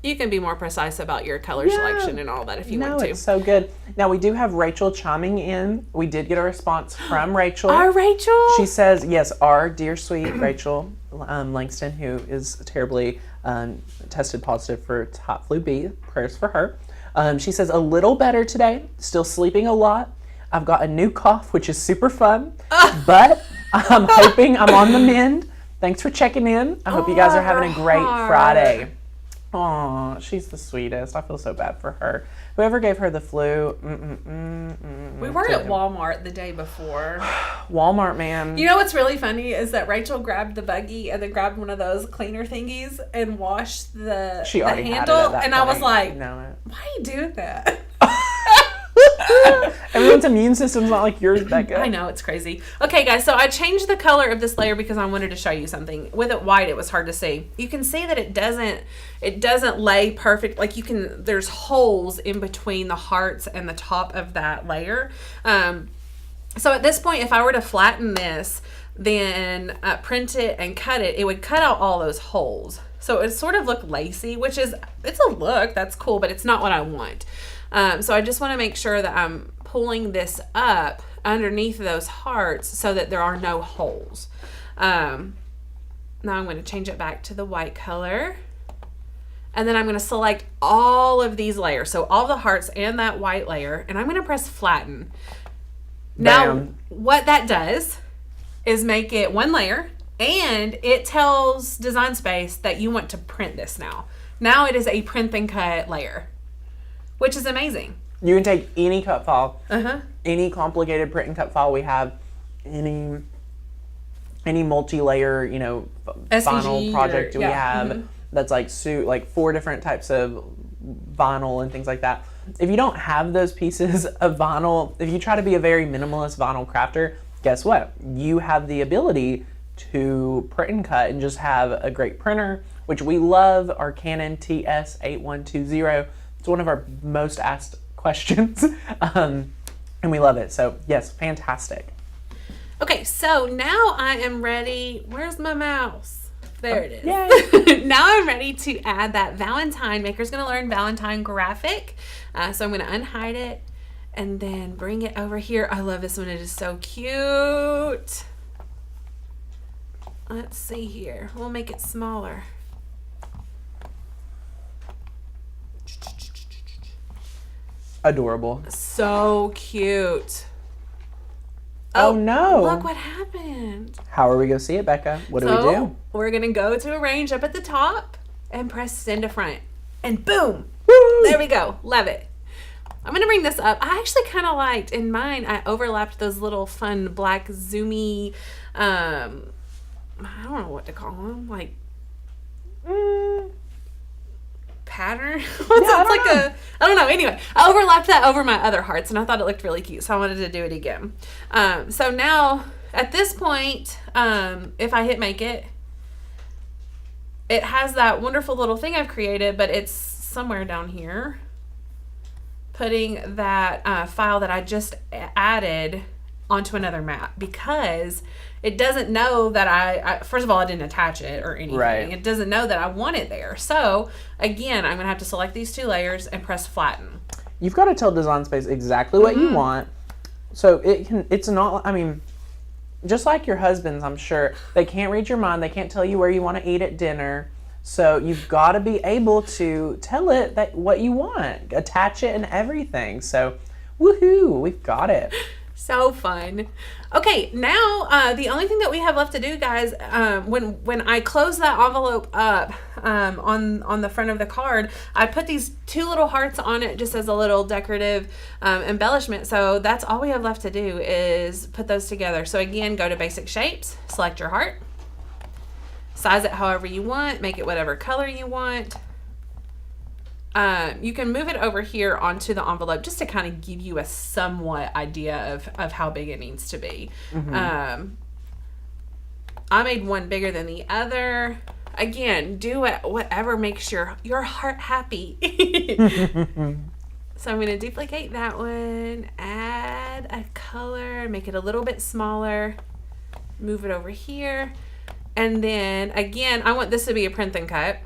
You can be more precise about your color selection and all that if you want to. It's so good. Now, we do have Rachel chiming in. We did get a response from Rachel. Our Rachel? She says, yes, our dear sweet Rachel Langston, who is terribly tested positive for hot flu B. Prayers for her. She says, a little better today. Still sleeping a lot. I've got a new cough, which is super fun. But I'm hoping I'm on the mend. Thanks for checking in. I hope you guys are having a great Friday. Aw, she's the sweetest. I feel so bad for her. Whoever gave her the flu. We were at Walmart the day before. Walmart, man. You know what's really funny is that Rachel grabbed the buggy and then grabbed one of those cleaner thingies and washed the handle. Had it at that and point. I was like, No. why are you doing that? Everyone's immune system's not like yours, Becca. I know, it's crazy. Okay, guys, so I changed the color of this layer because I wanted to show you something. With it white, it was hard to see. You can see that it doesn't lay perfect. Like there's holes in between the hearts and the top of that layer. So at this point, if I were to flatten this, then print it and cut it, it would cut out all those holes. So it sort of look lacy, which is, it's a look, that's cool, but it's not what I want. So I just want to make sure that I'm pulling this up underneath those hearts so that there are no holes. Now I'm going to change it back to the white color. And then I'm going to select all of these layers. So all the hearts and that white layer. And I'm going to press flatten. Now, Bam. what that does is make it one layer. And it tells Design Space that you want to print this now. Now it is a print and cut layer, which is amazing. You can take any cut file, any complicated print and cut file we have, any multi-layer, vinyl project we have that's like 4 different types of vinyl and things like that. If you don't have those pieces of vinyl, if you try to be a very minimalist vinyl crafter, guess what? You have the ability to print and cut and just have a great printer, which we love, our Canon TS8120. It's one of our most asked questions, and we love it. So yes, fantastic. Okay, so now I am ready. Where's my mouse? There it is. Yay. Now I'm ready to add that Valentine. Maker's gonna learn Valentine graphic. So I'm gonna unhide it and then bring it over here. I love this one, it is so cute. Let's see here. We'll make it smaller. Adorable. So cute. Oh no. Look what happened. How are we going to see it, Becca? What do we do? We're going to go to arrange up at the top and press send to front. And boom. Woo! There we go. Love it. I'm going to bring this up. I actually kind of liked, in mine, I overlapped those little fun black zoomy, I don't know what to call them, like pattern. I don't know. Anyway, I overlapped that over my other hearts and I thought it looked really cute, so I wanted to do it again. So now at this point, if I hit make it, it has that wonderful little thing I've created, but it's somewhere down here. Putting that file that I just added onto another map because it doesn't know that I first of all, I didn't attach it or anything. Right. It doesn't know that I want it there. So again, I'm gonna have to select these 2 layers and press flatten. You've got to tell Design Space exactly what you want. So it's not, I mean, just like your husbands, I'm sure, they can't read your mind. They can't tell you where you want to eat at dinner. So you've got to be able to tell it that what you want, attach it and everything. So woohoo, we've got it. So fun. Okay, now the only thing that we have left to do, guys, when I close that envelope up on the front of the card, I put these 2 little hearts on it just as a little decorative embellishment. So that's all we have left to do is put those together. So again, go to basic shapes, select your heart, size it however you want, make it whatever color you want. You can move it over here onto the envelope just to kind of give you a somewhat idea of how big it needs to be. I made one bigger than the other. Again, do it whatever makes your heart happy. So I'm going to duplicate that one, add a color, make it a little bit smaller, move it over here. And then again, I want this to be a print and cut.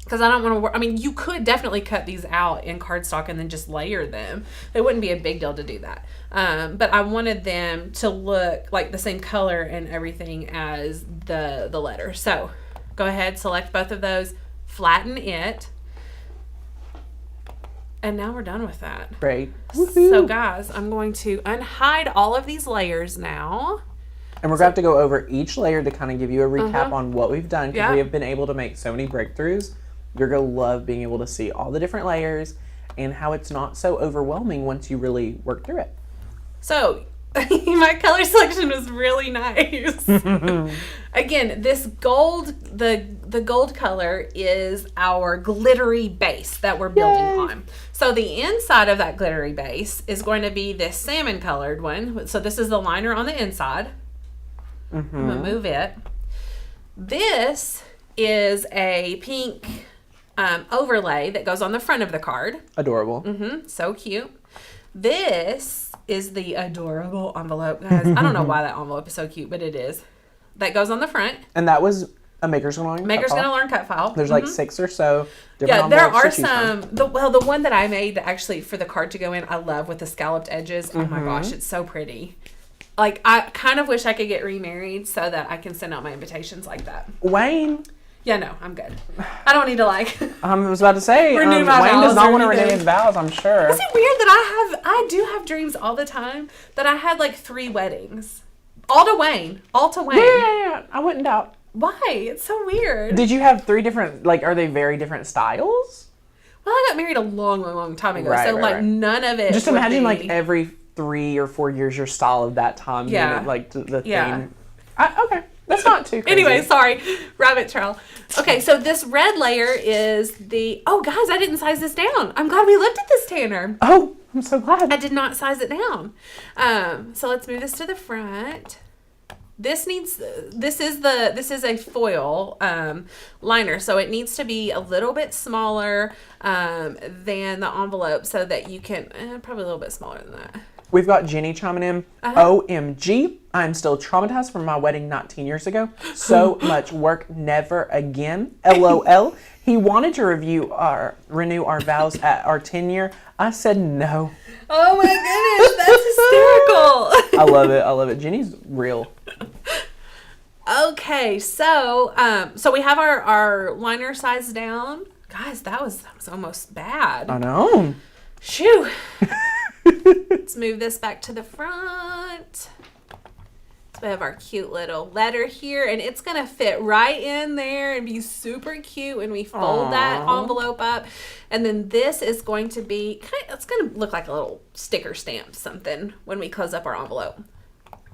Because I don't want to work. I mean, you could definitely cut these out in cardstock and then just layer them. It wouldn't be a big deal to do that. But I wanted them to look like the same color and everything as the letter. So go ahead, select both of those, flatten it. And now we're done with that. Great. So guys, I'm going to unhide all of these layers now. And we're going to have to go over each layer to kind of give you a recap on what we've done because we have been able to make so many breakthroughs. You're going to love being able to see all the different layers and how it's not so overwhelming once you really work through it. So My color selection was really nice. Again, this gold, the gold color is our glittery base that we're building on. So the inside of that glittery base is going to be this salmon colored one. So this is the liner on the inside. I'm going to move it. This is a pink overlay that goes on the front of the card. Adorable. So cute. This is the adorable envelope, guys. I don't know why that envelope is so cute, but it is. That goes on the front. And that was a Maker's Gonna Learn Maker's Gonna Learn cut file. There's like 6 or so different there envelopes are to choose some. from. The one that I made actually for the card to go in, I love with the scalloped edges. Oh my gosh, it's so pretty. Like, I kind of wish I could get remarried so that I can send out my invitations like that. Wayne. Yeah, no, I'm good. I don't need to I was about to say, renew Wayne my vows does not or want to renew anything. his vows, I'm sure. Is it weird that I do have dreams all the time that I had like 3 weddings? All to Wayne. Yeah. I wouldn't doubt. Why? It's so weird. Did you have 3 different, like, are they very different styles? Well, I got married a long, long, long time ago. Right, so, like, none of it. Just would imagine, be... like, every 3 or 4 years, your style of that time. Yeah. Like, the Yeah. theme. Okay. That's not too crazy. Anyway, sorry. Rabbit trail. Okay, so this red layer is the... Oh, guys, I didn't size this down. I'm glad we looked at this, Tanner. Oh, I'm so glad. I did not size it down. So let's move this to the front. This is a foil liner, so it needs to be a little bit smaller than the envelope so that you can, probably a little bit smaller than that. We've got Jenny chiming in. OMG, I'm still traumatized from my wedding 19 years ago. So much work, never again. LOL. He wanted to renew our vows at our 10-year. I said no. Oh my goodness, that's hysterical. I love it. Jenny's real. Okay, so we have our liner size down. Guys, that was almost bad. I know. Shoo. Let's move this back to the front. So we have our cute little letter here, and it's going to fit right in there and be super cute when we fold that envelope up. And then this is going to be, it's going to look like a little sticker stamp something when we close up our envelope.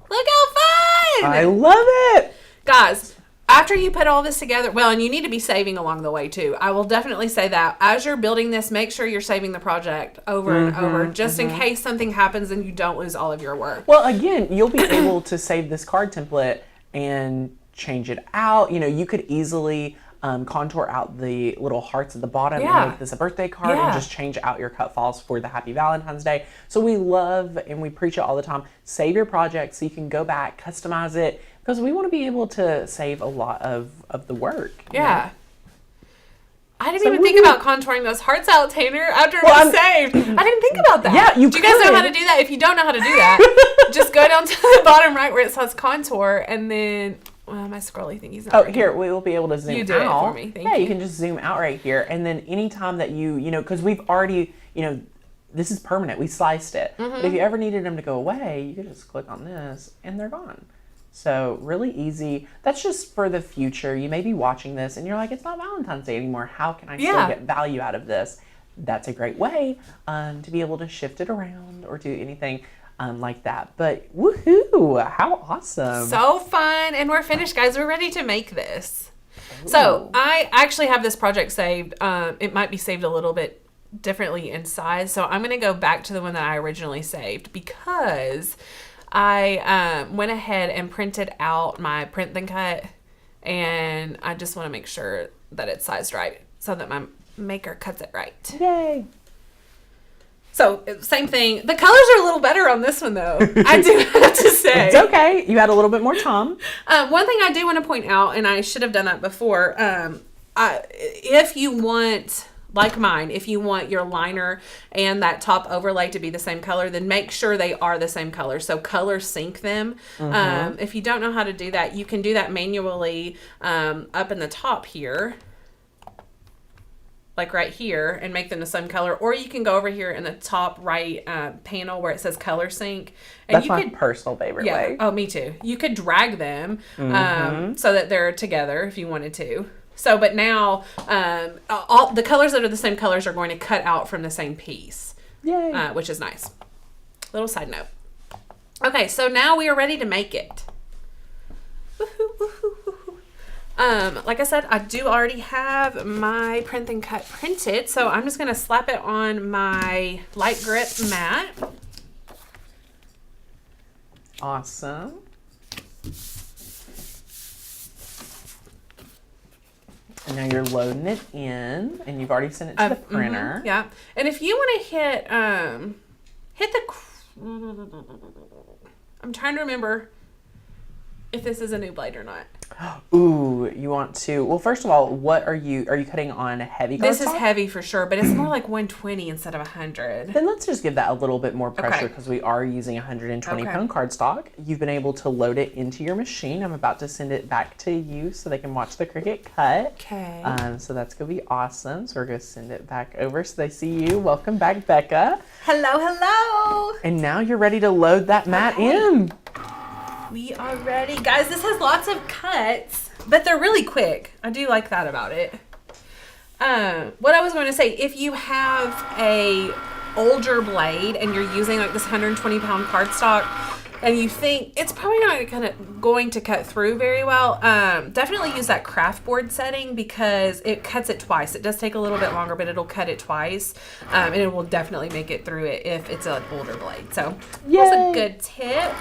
Look how fun! I love it! Guys, after you put all this together, well, and you need to be saving along the way too. I will definitely say that. As you're building this, make sure you're saving the project over and over, just in case something happens and you don't lose all of your work. Well, again, you'll be able to save this card template and change it out. You know, you could easily contour out the little hearts at the bottom and make this a birthday card and just change out your cut files for the Happy Valentine's Day. So we love, and we preach it all the time, save your project so you can go back, customize it, because we want to be able to save a lot of the work. Yeah. I didn't even think about contouring those hearts out, Tanner, after it was saved. I didn't think about that. Yeah, do you guys know how to do that? If you don't know how to do that, just go down to the bottom right where it says contour, and then, well, my scrolly thingy's not working. Here, we will be able to zoom out. You do it for me. Thank you. You can just zoom out right here, and then anytime that you know, because we've already, this is permanent. We sliced it. But if you ever needed them to go away, you could just click on this, and they're gone. So really easy. That's just for the future. You may be watching this and you're like, it's not Valentine's Day anymore. How can I still get value out of this? That's a great way to be able to shift it around or do anything like that. But woohoo, how awesome. So fun. And we're finished, guys. We're ready to make this. Ooh. So I actually have this project saved. It might be saved a little bit differently in size. So I'm going to go back to the one that I originally saved because I went ahead and printed out my print then cut, and I just want to make sure that it's sized right so that my maker cuts it right. Yay! So same thing. The colors are a little better on this one though. I do have to say. It's okay. You had a little bit more time. One thing I do want to point out, and I should have done that before, if you want... Like mine, if you want your liner and that top overlay to be the same color, then make sure they are the same color. So color sync them. If you don't know how to do that, you can do that manually up in the top here, like right here, and make them the same color. Or you can go over here in the top right panel where it says color sync. And that's my personal favorite way. Oh, me too. You could drag them so that they're together if you wanted to. So, but now all the colors that are the same colors are going to cut out from the same piece. Yay. Which is nice. Little side note. Okay, so now we are ready to make it. Woohoo, woohoo, woohoo. Like I said, I do already have my print and cut printed, so I'm just gonna slap it on my light grip mat. Awesome. And now you're loading it in, and you've already sent it to the printer. Yeah, and if you want to hit the. I'm trying to remember if this is a new blade or not. Ooh, you want to? Well, first of all, what are you cutting on heavy cardstock? This is heavy for sure, but it's more like 120 instead of 100. Then let's just give that a little bit more pressure because we are using 120 pound cardstock. You've been able to load it into your machine. I'm about to send it back to you so they can watch the Cricut cut. Okay. So that's gonna be awesome. So we're gonna send it back over so they see you. Welcome back, Becca. Hello, hello. And now you're ready to load that mat in. We are ready. Guys, this has lots of cuts, but they're really quick. I do like that about it. What I was going to say, if you have a older blade and you're using like this 120 pound cardstock and you think it's probably not going to cut through very well, definitely use that craft board setting because it cuts it twice. It does take a little bit longer, but it'll cut it twice, and it will definitely make it through it if it's an older blade. So that's a good tip.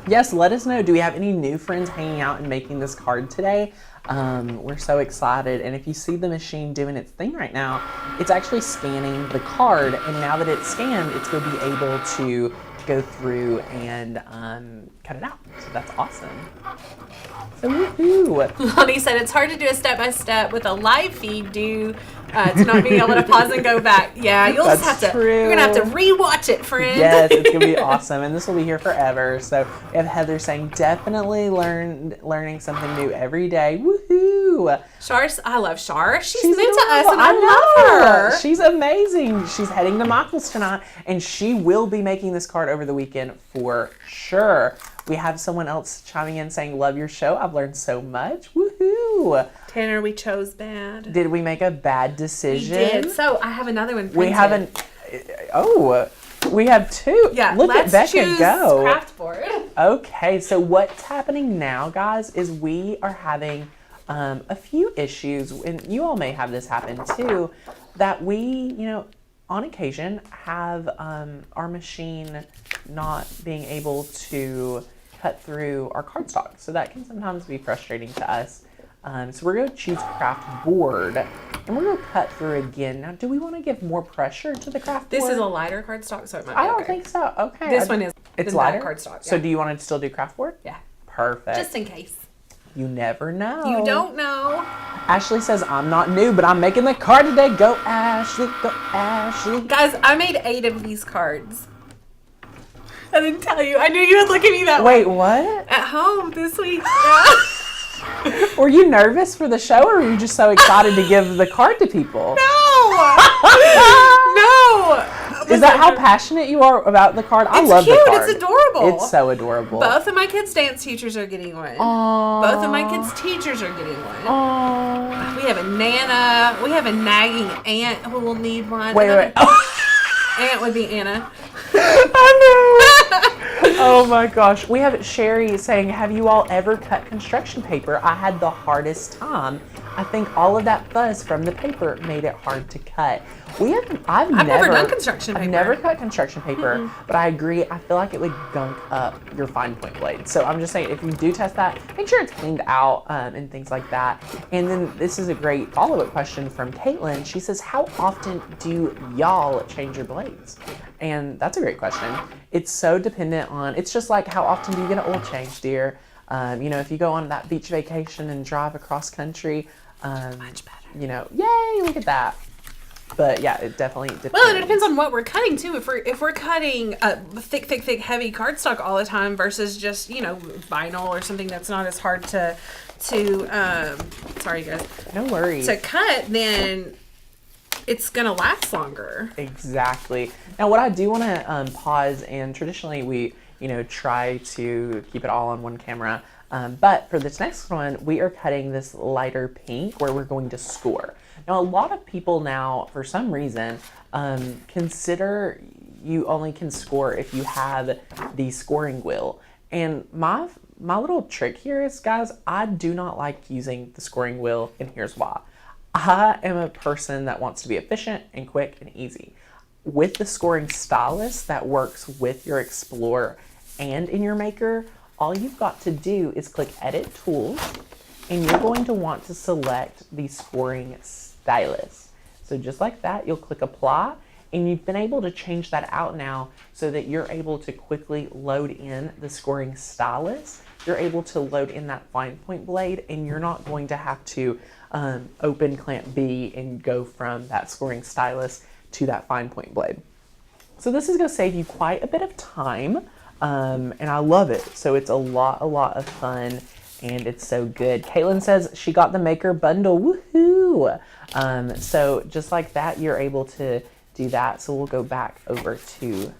Yes, let us know. Do we have any new friends hanging out and making this card today? We're so excited. And if you see the machine doing its thing right now, it's actually scanning the card. And now that it's scanned, it's going to be able to go through and cut it out. So that's awesome. So woohoo! Lonnie said it's hard to do a step-by-step with a live feed due to not being able to pause and go back. Yeah, you'll just have to. True. You're gonna have to rewatch it, friend. Yes, it's gonna be awesome, and this will be here forever. So we have Heather saying, definitely learning something new every day. Woohoo! Shar, I love Shar. She's new to us, and I love her. She's amazing. She's heading to Michael's tonight, and she will be making this card over the weekend for sure. We have someone else chiming in saying, love your show. I've learned so much. Woohoo! Tanner, we chose bad. Did we make a bad decision? We did. So I have another one printed. We haven't. Oh, we have two. Yeah, look at Becca choose go. Craft board. Okay, so what's happening now, guys, is we are having a few issues, and you all may have this happen too, that we, on occasion have our machine not being able to cut through our cardstock. So that can sometimes be frustrating to us. So we're going to choose craft board, and we're going to cut through again. Now, do we want to give more pressure to the craft board? This is a lighter cardstock, so it might be I don't think so. Okay. This one is. It's lighter cardstock. Yeah. So do you want to still do craft board? Yeah. Perfect. Just in case. You never know. You don't know. Ashley says, I'm not new, but I'm making the card today. Go, Ashley. Go, Ashley. Guys, I made 8 of these cards. I didn't tell you. I knew you would look at me that way. Wait, what? At home this week. Were you nervous for the show, or were you just so excited to give the card to people? No! No! Is that how passionate you are about the card? I love cute. the card. It's adorable. It's so adorable. Both of my kids' dance teachers are getting one. Aww. Both of my kids' teachers are getting one. Aww. We have a Nana. We have a nagging aunt who will need one. Wait. Aunt would be Anna. I know. Oh my gosh. We have Sherry saying, have you all ever cut construction paper? I had the hardest time. I think all of that fuzz from the paper made it hard to cut. I've never done construction paper. I've never cut construction paper, but I agree. I feel like it would gunk up your fine point blade. So I'm just saying, if you do test that, make sure it's cleaned out and things like that. And then this is a great follow-up question from Caitlin. She says, how often do y'all change your blades? And that's a great question. It's so dependent on, it's just like, how often do you get an oil change, dear? If you go on that beach vacation and drive across country, much better. Yay, look at that. But yeah, it definitely depends. Well, it depends on what we're cutting too. If we're cutting thick, heavy cardstock all the time versus just vinyl or something that's not as hard to sorry guys. No worries. To cut, then it's gonna last longer. Exactly. Now, what I do want to pause, and traditionally we try to keep it all on one camera. But for this next one, we are cutting this lighter pink where we're going to score. Now, a lot of people now, for some reason, consider you only can score if you have the scoring wheel. And my little trick here is, guys, I do not like using the scoring wheel, and here's why. I am a person that wants to be efficient and quick and easy. With the scoring stylus that works with your Explorer and in your Maker, all you've got to do is click Edit Tools, and you're going to want to select the scoring stylus. So just like that, you'll click Apply, and you've been able to change that out now so that you're able to quickly load in the scoring stylus. You're able to load in that fine point blade, and you're not going to have to open clamp B and go from that scoring stylus to that fine point blade. So this is going to save you quite a bit of time, and I love it. So it's a lot of fun, and it's so good. Caitlin says she got the Maker bundle, woohoo! So just like that, you're able to do that. So we'll go back over to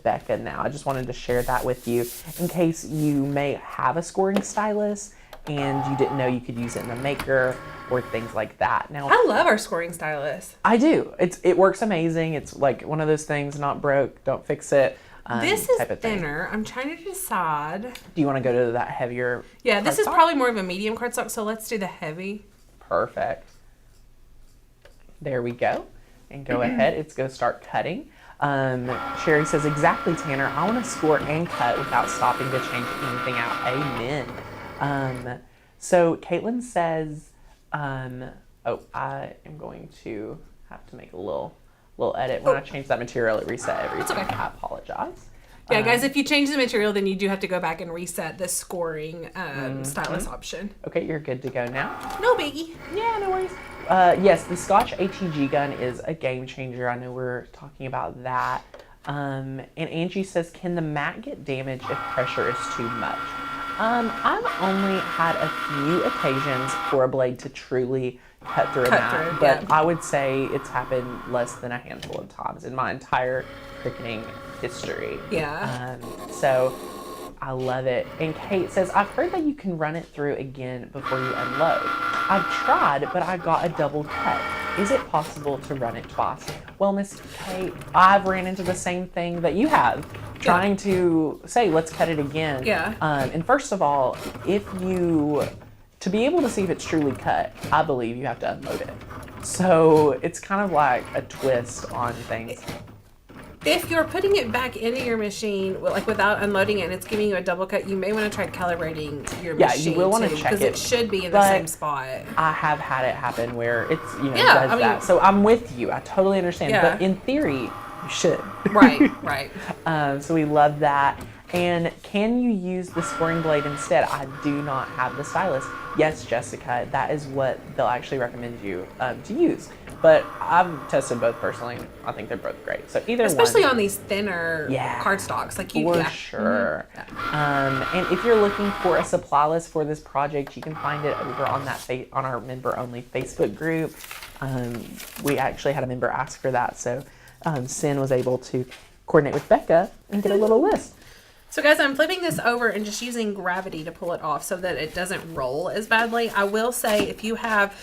Becca now. I just wanted to share that with you in case you may have a scoring stylus and you didn't know you could use it in the Maker or things like that. Now, I love our scoring stylus. I do. It works amazing. It's like one of those things, not broke, don't fix it. This is thinner. I'm trying to decide. Do you want to go to that heavier? Yeah, this is cardstock? probably more of a medium cardstock, so let's do the heavy. Perfect. There we go. And go ahead. It's going to start cutting. Sherry says, exactly, Tanner. I want to score and cut without stopping to change anything out. Amen. So Caitlin says, oh, I am going to have to make a little edit. When I change that material, it reset everything. Okay. I apologize. Yeah, guys, if you change the material, then you do have to go back and reset the scoring stylus option. Okay, you're good to go now. No biggie. Yeah, no worries. Yes, the Scotch ATG gun is a game changer. I know we're talking about that. And Angie says, can the mat get damaged if pressure is too much? I've only had a few occasions for a blade to truly cut through a mat, but I would say it's happened less than a handful of times in my entire cricketing history. Yeah. So I love it. And Kate says, I've heard that you can run it through again before you unload. I've tried, but I got a double cut. Is it possible to run it twice? Well, Miss Kate, I've ran into the same thing that you have, trying to say, let's cut it again. Yeah. And first of all, to be able to see if it's truly cut, I believe you have to unload it. So it's kind of like a twist on things. If you're putting it back into your machine, like without unloading it, and it's giving you a double cut, you may want to try calibrating your machine. Yeah, you will want to check it. Because it should be in the same spot. I have had it happen where it's, does that. So I'm with you. I totally understand. Yeah. But in theory, you should. Right. So we love that. And can you use the scoring blade instead? I do not have the stylus. Yes, Jessica, that is what they'll actually recommend you to use. But I've tested both personally. I think they're both great. So either especially one. on these thinner cardstocks, like you. For sure. Mm-hmm. And if you're looking for a supply list for this project, you can find it over on on our member-only Facebook group. We actually had a member ask for that, so Sin was able to coordinate with Becca and get a little list. So guys, I'm flipping this over and just using gravity to pull it off so that it doesn't roll as badly. I will say, if you have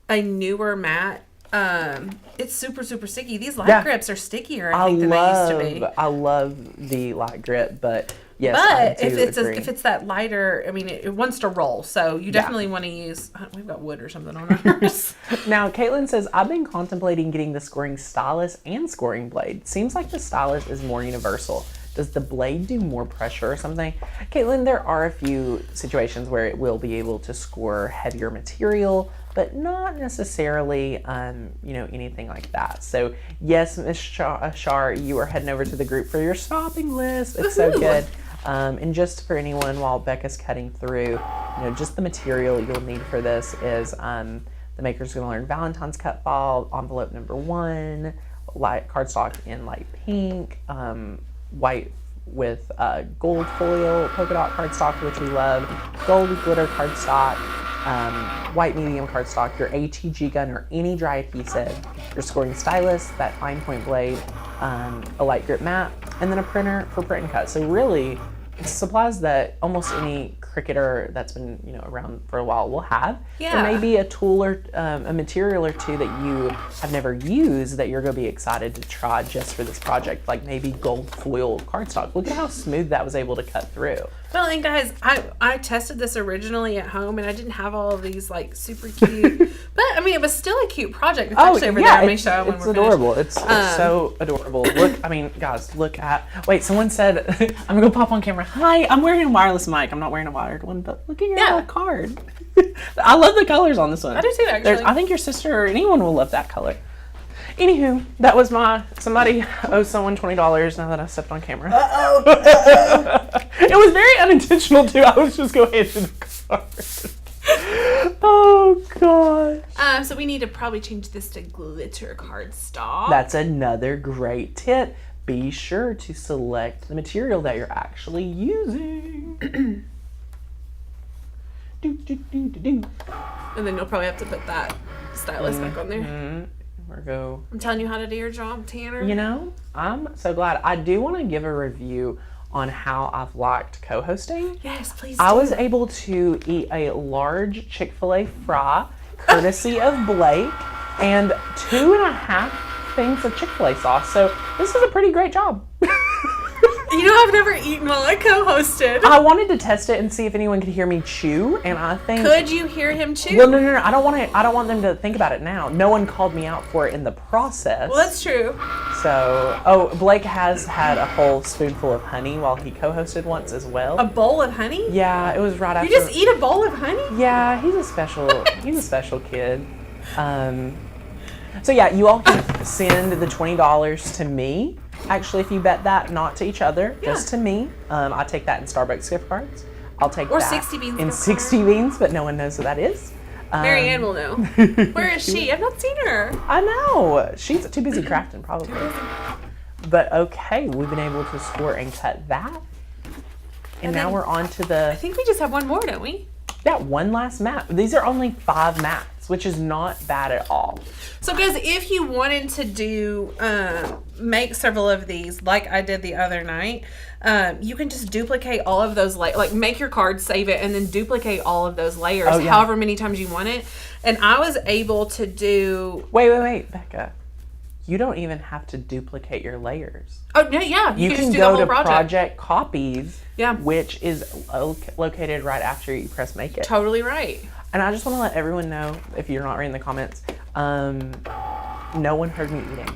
a newer mat, it's super sticky. These light grips are stickier, I think, than they used to be. I love the light grip, but yes, but I do agree. if it's that lighter, I mean, it wants to roll, so you definitely want to use. We've got wood or something on ours. Now, Caitlin says, I've been contemplating getting the scoring stylus and scoring blade. Seems like the stylus is more universal. Does the blade do more pressure or something? Caitlin, there are a few situations where it will be able to score heavier material, but not necessarily, anything like that. So yes, Ms. Shar, you are heading over to the group for your shopping list. It's so good. And just for anyone, while Becca's cutting through, just the material you'll need for this is the Maker's going to learn Valentine's cut file, envelope number 1, light cardstock in light pink, white with gold foil polka dot cardstock, which we love, gold glitter cardstock, white medium cardstock, your ATG gun or any dry adhesive, your scoring stylus, that fine point blade, a light grip mat, and then a printer for print and cut. So really, it's supplies that almost any Cricketer that's been, around for a while will have. Yeah. There may be a tool or a material or two that you have never used that you're going to be excited to try just for this project, like maybe gold foil cardstock. Look at how smooth that was able to cut through. Well, and guys, I tested this originally at home, and I didn't have all of these like super cute, but I mean, it was still a cute project. It's actually over there. Let me show it when it's we're adorable. finished. It's so adorable. Look, I mean, guys, look at. Wait, someone said I'm gonna go pop on camera. Hi, I'm wearing a wireless mic. I'm not wearing a wired one, but look at your little card. I love the colors on this one. I do too, actually. I think your sister or anyone will love that color. Anywho, that was somebody owes someone $20 now that I stepped on camera. It was very unintentional too. I was just going into the card. Oh gosh. So we need to probably change this to glitter cardstock. That's another great tip. Be sure to select the material that you're actually using. And then you'll probably have to put that stylus back on there. I'm telling you how to do your job, Tanner. I'm so glad. I do want to give a review on how I've liked co-hosting. Yes, please. I was able to eat a large Chick-fil-A fry, courtesy of Blake, and 2.5 things of Chick-fil-A sauce. So this is a pretty great job. I've never eaten while I co-hosted. I wanted to test it and see if anyone could hear me chew, and I think. Could you hear him chew? Well, no. I don't want them to think about it now. No one called me out for it in the process. Well, that's true. So, Blake has had a whole spoonful of honey while he co-hosted once as well. A bowl of honey? Yeah, it was right after. You just eat a bowl of honey? Yeah, he's a special kid. So yeah, you all can send the $20 to me. Actually, if you bet that, not to each other, just to me. I take that in Starbucks gift cards. I'll take or that 60 beans in 60 beans, but no one knows what that is. Mary Ann will know. Where is she? I've not seen her. I know. She's too busy crafting, probably. But okay, we've been able to score and cut that. And now we're on to the... I think we just have one more, don't we? Yeah, one last map. These are only 5 maps, which is not bad at all. So guys, if you wanted to do make several of these like I did the other night, you can just duplicate all of those, like make your card, save it, and then duplicate all of those layers however many times you want it. And I was able to do... Wait, Becca. You don't even have to duplicate your layers. Oh, no, yeah. You can just do go the whole to project copies, which is located right after you press make it. Totally right. And I just want to let everyone know, if you're not reading the comments, no one heard me eating.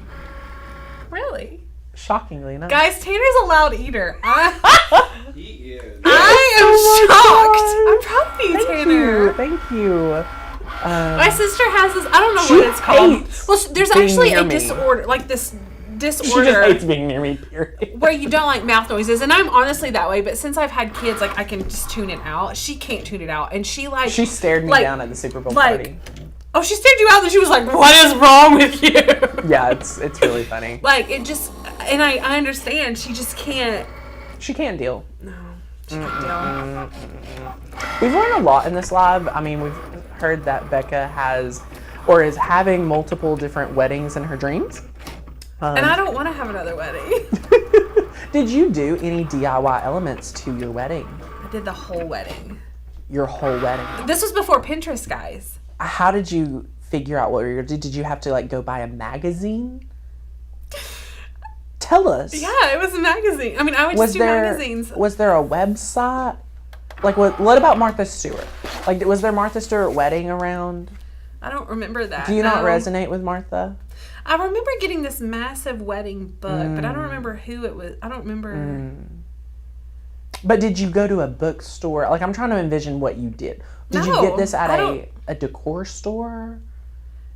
Really? Shockingly enough. Guys, Tanner's a loud eater. He is. I am shocked. I'm proud of you, Tanner. Thank you. My sister has this, I don't know what it's called. Well, there's actually a disorder, like this disorder. She just hates being near me, period. Where you don't like mouth noises. And I'm honestly that way, but since I've had kids, like I can just tune it out. She can't tune it out. And she stared me down at the Super Bowl party. Oh, she stared you out and she was like, what is wrong with you? Yeah, it's really funny. Like it just, and I understand. She just can't. She can't deal. No, she can't deal. We've learned a lot in this live. I mean, we've heard that Becca has, or is having, multiple different weddings in her dreams. And I don't want to have another wedding. Did you do any DIY elements to your wedding? I did the whole wedding. Your whole wedding? This was before Pinterest, guys. How did you figure out what you were going to do? Did you have to go buy a magazine? Tell us. Yeah, it was a magazine. I mean, I would just do magazines. Was there a website? What about Martha Stewart? Was there Martha Stewart wedding around? I don't remember that. Do you not resonate with Martha? I remember getting this massive wedding book, but I don't remember who it was. I don't remember. But did you go to a bookstore? I'm trying to envision what you did. Did you get this at a decor store?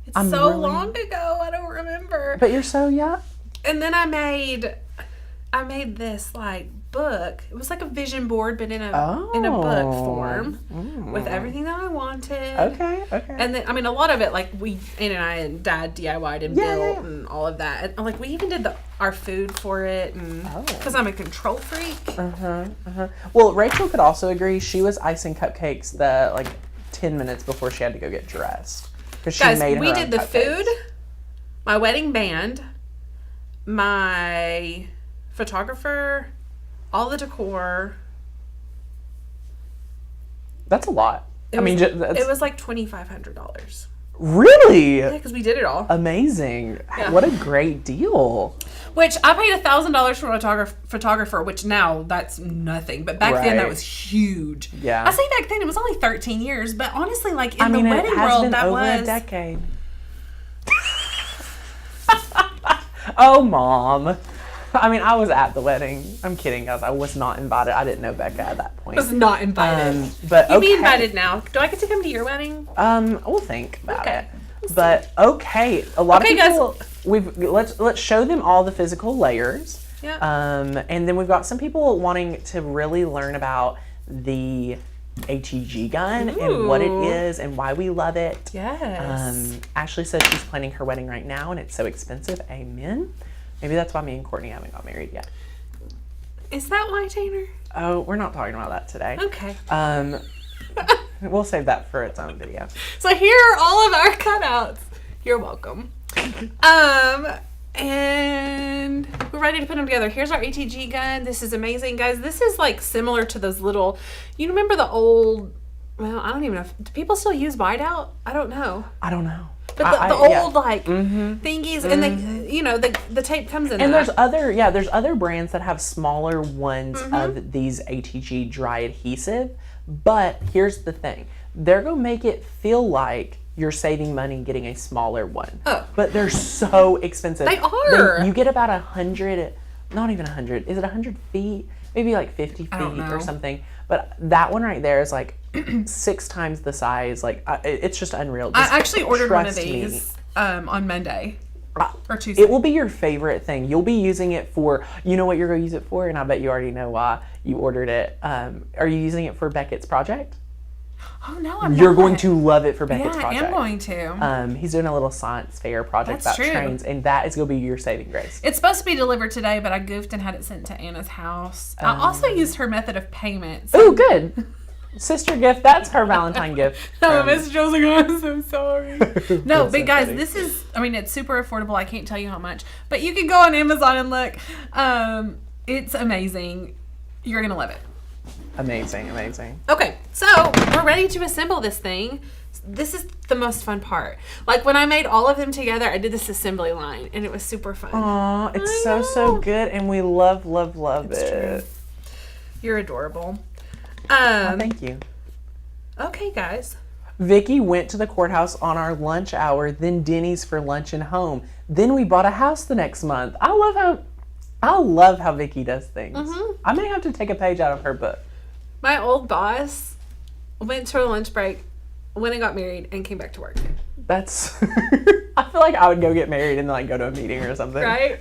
It's long ago. I don't remember. But you're so young. And then I made this book. It was like a vision board, but in a book form with everything that I wanted. Okay. And then a lot of it Ann and I and Dad DIY'd and built and all of that. And we even did our food for it, and because I'm a control freak. Well, Rachel could also agree. She was icing cupcakes 10 minutes before she had to go get dressed because she made her we own did the cupcakes. food, my wedding band, my photographer, all the decor, That's a lot. It was like $2,500. Really? Yeah, because we did it all. Amazing. Yeah. What a great deal. Which I paid $1,000 for a photographer, which now that's nothing. But back then that was huge. Yeah. I say back then it was only 13 years, but honestly, like I in mean, the it wedding has world, been that over was a decade. Oh, Mom. I mean, I was at the wedding. I'm kidding, guys. I was not invited. I didn't know Becca at that point. was not invited. But You'd okay. be invited now. Do I get to come to your wedding? We'll think about Okay. it. But okay, a lot of Okay, people. Let's show them all the physical layers. Yeah. And then we've got some people wanting to really learn about the HEG gun and what it Ooh. is and why we love it. Yes. Ashley says she's planning her wedding right now and it's so expensive. Amen. Maybe that's why me and Courtney haven't got married yet. Is that why, Tanner? Oh, we're not talking about that today. Okay. We'll save that for its own video. So here are all of our cutouts. You're welcome. And we're ready to put them together. Here's our ATG gun. This is amazing, guys. This is like similar to those little, you remember the old, well, I don't even know. Do people still use whiteout? I don't know. I don't know. But the old yeah. thingies, and the tape comes in. And that. there's other brands that have smaller ones of these ATG dry adhesive. But here's the thing: they're gonna make it feel like you're saving money getting a smaller one. Oh. But they're so expensive. They are. You get about 100, not even 100. Is it 100 feet? Maybe like 50 feet or something. But that one right there is like 6 times the size. Like it's just unreal. Just I actually ordered one of trust me. these on Monday or Tuesday. It will be your favorite thing. You'll be using it for, you know what you're going to use it for, and I bet you already know why you ordered it. Are you using it for Beckett's project? Oh no, I'm You're not. going to love it for Beckett's Yeah, project. I am going to. He's doing a little science fair project That's about true. trains, and that is going to be your saving grace. It's supposed to be delivered today, but I goofed and had it sent to Anna's house. I also used her method of payment. So Ooh, good. Sister gift. That's her Valentine gift. no, Mrs. Joe's like, oh, I'm so sorry. No, That's but so guys, funny. this is, I mean, it's super affordable. I can't tell you how much. But you can go on Amazon and look. It's amazing. You're going to love it. Amazing, amazing. Okay, so we're ready to assemble this thing. This is the most fun part. Like when I made all of them together, I did this assembly line, and it was super fun. Aw, it's I so know. good, and we love It's it. true. You're adorable. Thank you. Okay, guys. Vicky went to the courthouse on our lunch hour, then Denny's for lunch and home. Then we bought a house the next month. I love how Vicky does things. I may have to take a page out of her book. My old boss went to a lunch break, went and got married, and came back to work. That's I feel like I would go get married and then like go to a meeting or something. Right?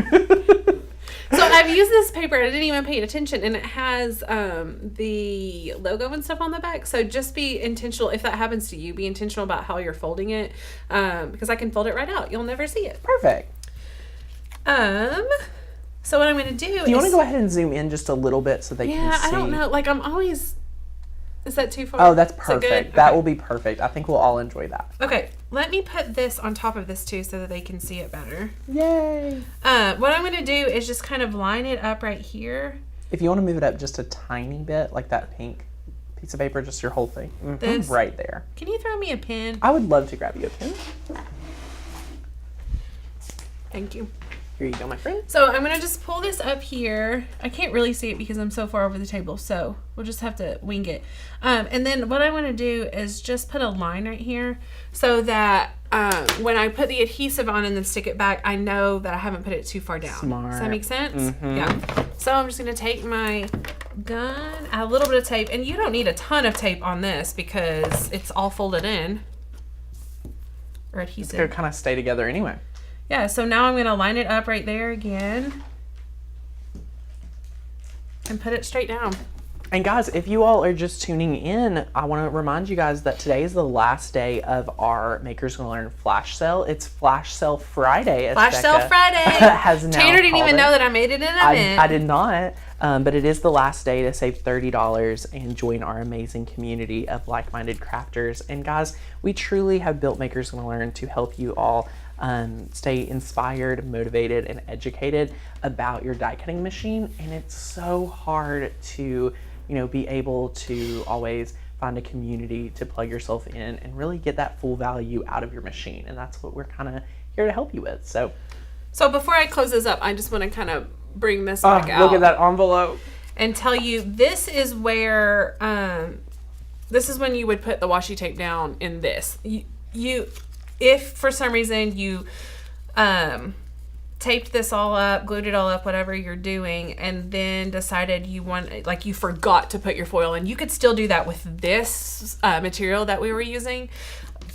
So I've used this paper, I didn't even pay attention, and it has the logo and stuff on the back. So just be intentional. If that happens to you, be intentional about how you're folding it, because I can fold it right out. You'll never see it. Perfect. So what I'm going to do Do you want to go ahead and zoom in just a little bit so they can Yeah, see? I don't know. Like I'm always... Is that too far? Oh, that's Is it perfect. good? That Okay. will be perfect. I think we'll all enjoy that. Okay, let me put this on top of this too so that they can see it better. Yay. What I'm going to do is just kind of line it up right here. If you want to move it up just a tiny bit, like that pink piece of paper, just your whole thing. This? Right there. Can you throw me a pin? I would love to grab you a pin. Thank you. Here you go, my friend. So I'm going to just pull this up here. I can't really see it because I'm so far over the table, so we'll just have to wing it. And then what I want to do is just put a line right here so that when I put the adhesive on and then stick it back, I know that I haven't put it too far down. Smart. Does that make sense? Yeah. So I'm just going to take my gun, add a little bit of tape, and you don't need a ton of tape on this because it's all folded in. Or adhesive. It'll kind of stay together anyway. Yeah, so now I'm going to line it up right there again and put it straight down. And guys, if you all are just tuning in, I want to remind you guys that today is the last day of our Makers Gonna Learn flash sale. It's Flash Sale Friday. As Flash Sale Becca Friday! has now Tanner didn't called even it. know that I made it in a event. I did not, but it is the last day to save $30 and join our amazing community of like-minded crafters. And guys, we truly have built Makers Gonna Learn to help you all stay inspired, motivated, and educated about your die cutting machine. And it's so hard to, be able to always find a community to plug yourself in and really get that full value out of your machine. And that's what we're kind of here to help you with. So before I close this up, I just want to kind of bring this back out. Look at that envelope. And tell you, this is where, this is when you would put the washi tape down in this. You if for some reason you taped this all up, glued it all up, whatever you're doing, and then decided you forgot to put your foil in, you could still do that with this material that we were using.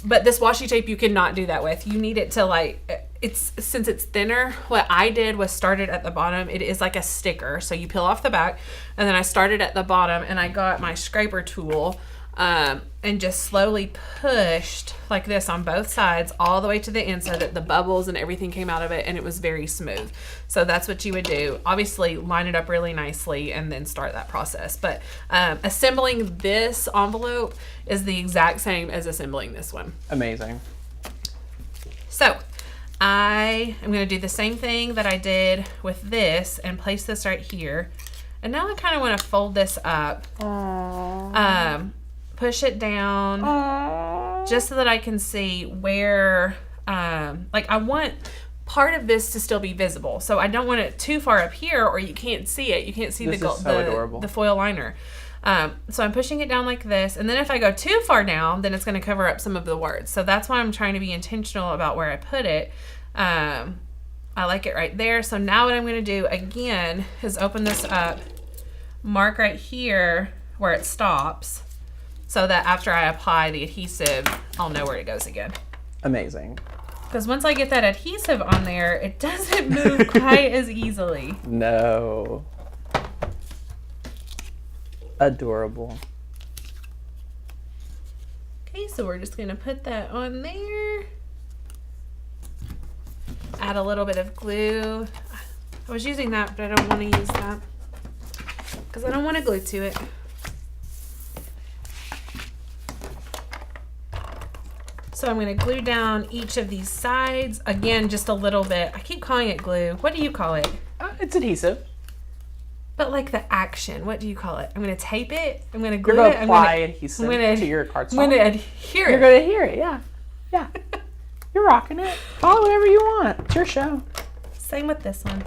But this washi tape you cannot do that with. You need it to since it's thinner, what I did was started at the bottom. It is like a sticker. So you peel off the back, and then I started at the bottom, and I got my scraper tool and just slowly pushed like this on both sides all the way to the end so that the bubbles and everything came out of it, and it was very smooth. So that's what you would do. Obviously line it up really nicely and then start that process. But assembling this envelope is the exact same as assembling this one. Amazing. So I am going to do the same thing that I did with this and place this right here. And now I kind of want to fold this up. Push it down just so that I can see where, I want part of this to still be visible. So I don't want it too far up here or you can't see it. You can't see the foil liner. So I'm pushing it down like this. And then if I go too far down, then it's going to cover up some of the words. So that's why I'm trying to be intentional about where I put it. I like it right there. So now what I'm going to do again is open this up, mark right here where it stops, so that after I apply the adhesive, I'll know where it goes again. Amazing. Because once I get that adhesive on there, it doesn't move quite as easily. No. Adorable. Okay, so we're just gonna put that on there. Add a little bit of glue. I was using that, but I don't want to use that because I don't want to glue to it. So I'm going to glue down each of these sides. Again, just a little bit. I keep calling it glue. What do you call it? It's adhesive. But like the action, what do you call it? I'm going to tape it. I'm going to glue You're going it. to apply adhesive to your cardstock. I'm going to adhere it. You're going to adhere it, yeah. Yeah. You're rocking it. Call it whatever you want. It's your show. Same with this one.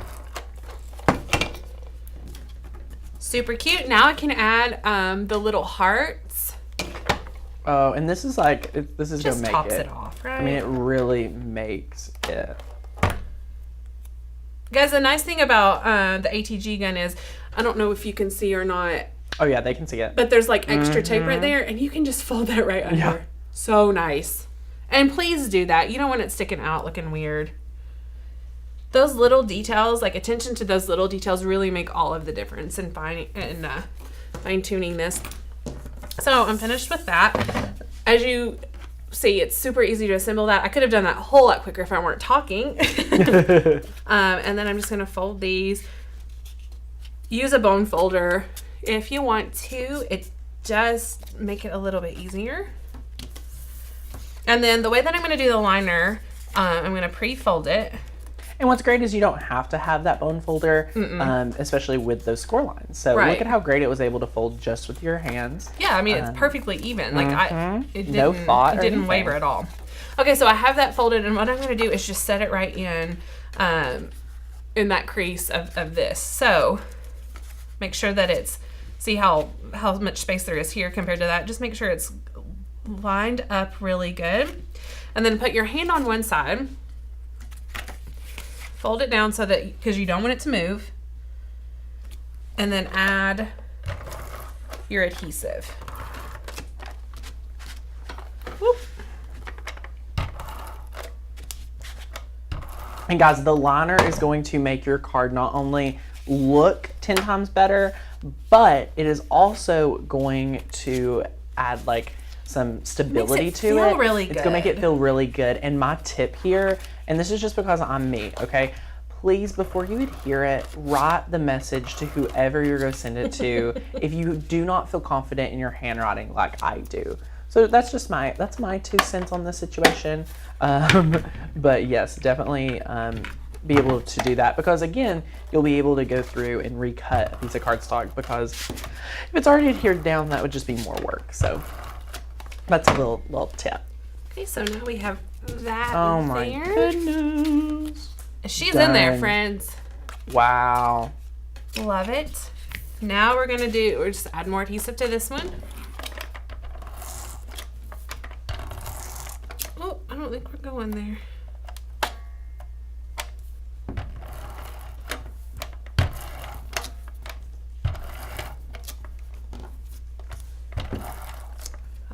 Super cute. Now I can add the little hearts. Oh, and this is going to make it. Just tops it off, right? I mean, it really makes it. Guys, the nice thing about the ATG gun is, I don't know if you can see or not. Oh yeah, they can see it. But there's like extra tape right there, and you can just fold that right under. Yeah. So nice. And please do that. You don't want it sticking out looking weird. Those little details, like attention to those little details, really make all of the difference in fine-tuning this. So I'm finished with that. As you see, it's super easy to assemble that. I could have done that a whole lot quicker if I weren't talking. And then I'm just going to fold these. Use a bone folder if you want to. It does make it a little bit easier. And then the way that I'm going to do the liner, I'm going to pre-fold it. And what's great is you don't have to have that bone folder, especially with those score lines. So look at how great it was able to fold just with your hands. Yeah, I mean, it's perfectly even. Like it didn't, no thought it didn't waver at all. Okay, so I have that folded, and what I'm going to do is just set it right in that crease of this. So make sure that it's, see how much space there is here compared to that. Just make sure it's lined up really good. And then put your hand on one side. Fold it down so that, because you don't want it to move. And then add your adhesive. Whoop. And guys, the liner is going to make your card not only look 10 times better, but it is also going to add like some stability to it. Really good. It's gonna make it feel really good. And my tip here, and this is just because I'm me, okay? Please, before you adhere it, write the message to whoever you're gonna send it to if you do not feel confident in your handwriting like I do. So that's just that's my 2 cents on this situation. But yes, definitely be able to do that, because again, you'll be able to go through and recut a piece of cardstock, because if it's already adhered down, that would just be more work. So that's a little tip. Okay, so now we have that Oh my there. goodness. She's in there, Done. friends. Wow. Love it. Now we're just add more adhesive to this one. Oh, I don't think we're going there.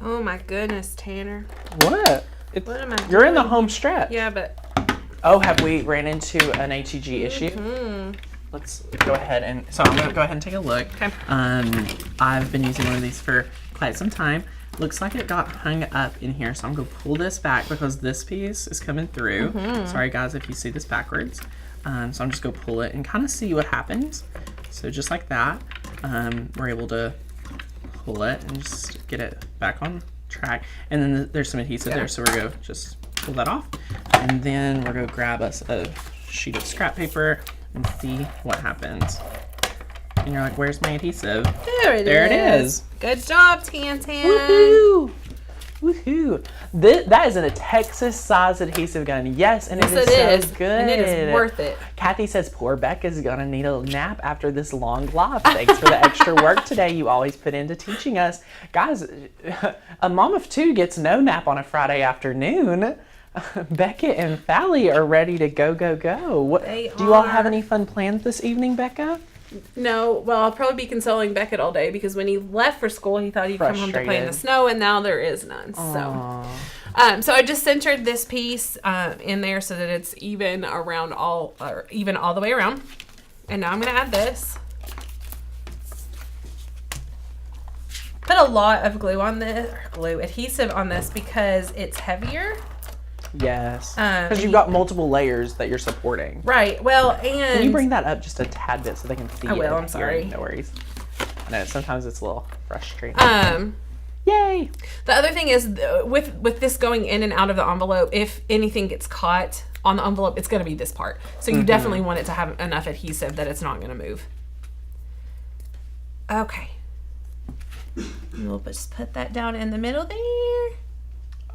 Oh my goodness, Tanner. What? What am I You're in the doing? home stretch. Yeah, but Oh, have we ran into an HEG issue? Let's go ahead and, so I'm gonna go ahead and take a look. Okay. I've been using one of these for quite some time. Looks like it got hung up in here, so I'm gonna pull this back because this piece is coming through. Sorry guys if you see this backwards. So I'm just gonna pull it and kind of see what happens. So just like that, we're able to pull it and just get it back on track. And then there's some adhesive there, so we're gonna just pull that off. And then we're gonna grab us a sheet of scrap paper and see what happens. And you're like, where's my adhesive? there it is. Good job, Tan. Woohoo! Woohoo! That is a Texas size adhesive gun. Yes, and Yes, it is so good. And it is worth it. Kathy says, poor Becca's gonna need a nap after this long live. Thanks for the extra work today you always put into teaching us. Guys, a mom of two gets no nap on a Friday afternoon. Becca and Fally are ready to go. They Do you all are. have any fun plans this evening, Becca? No, well, I'll probably be consoling Beckett all day because when he left for school, he thought he'd come home to play in the Frustrated. snow, and now there is none. So I just centered this piece in there so that it's even around all the way around. And now I'm gonna add this. Put a lot of adhesive on this because it's heavier. Yes, because you've got multiple layers that you're supporting. Right. Well, and Can you bring that up just a tad bit so they can see I will, it? I'm sorry. No worries. I know sometimes it's a little frustrating. Yay! Yay! The other thing is with this going in and out of the envelope, if anything gets caught on the envelope, it's going to be this part. So you definitely want it to have enough adhesive that it's not going to move. Okay. We'll just put that down in the middle there.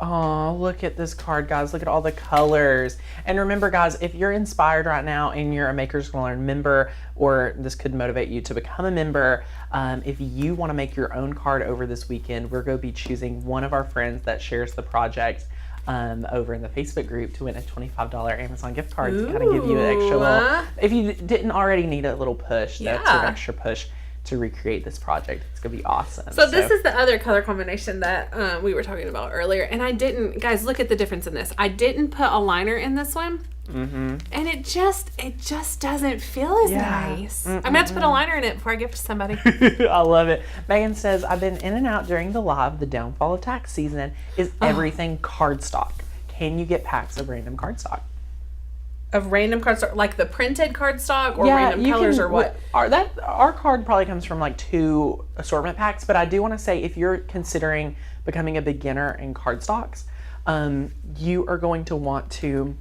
Oh, look at this card, guys. Look at all the colors. And remember, guys, if you're inspired right now and you're a Makers Gonna Learn member, or this could motivate you to become a member, if you want to make your own card over this weekend, we're going to be choosing one of our friends that shares the project over in the Facebook group to win a $25 Amazon gift card to kind of give you an extra little, if you didn't already need a little push, that's an extra push to recreate this project. It's gonna be awesome. So this is the other color combination that we were talking about earlier, and I didn't, guys, look at the difference in this. I didn't put a liner in this one, and it just doesn't feel as nice. I'm gonna have to put a liner in it before I give it to somebody. I love it. Megan says, I've been in and out during the live. The downfall of tax season is everything cardstock. Can you get packs of random cardstock? Of random cardstock, like the printed cardstock, or random colors, or what? Our card probably comes from like 2 assortment packs, but I do want to say if you're considering becoming a beginner in cardstocks, you are going to want to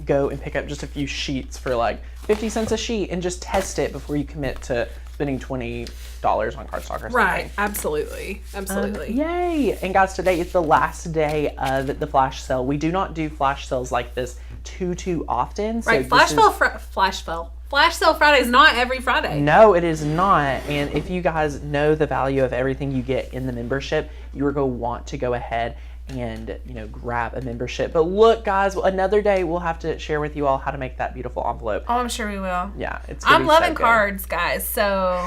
go and pick up just a few sheets for like 50 cents a sheet and just test it before you commit to spending $20 on cardstock or something. Right, absolutely. Yay! And guys, today is the last day of the flash sale. We do not do flash sales like this too often. So right, Flash Sale Friday is not every Friday. No, it is not. And if you guys know the value of everything you get in the membership, you are going to want to go ahead and grab a membership. But look, guys, another day we'll have to share with you all how to make that beautiful envelope. Oh, I'm sure we will. Yeah, I'm loving cards, guys. So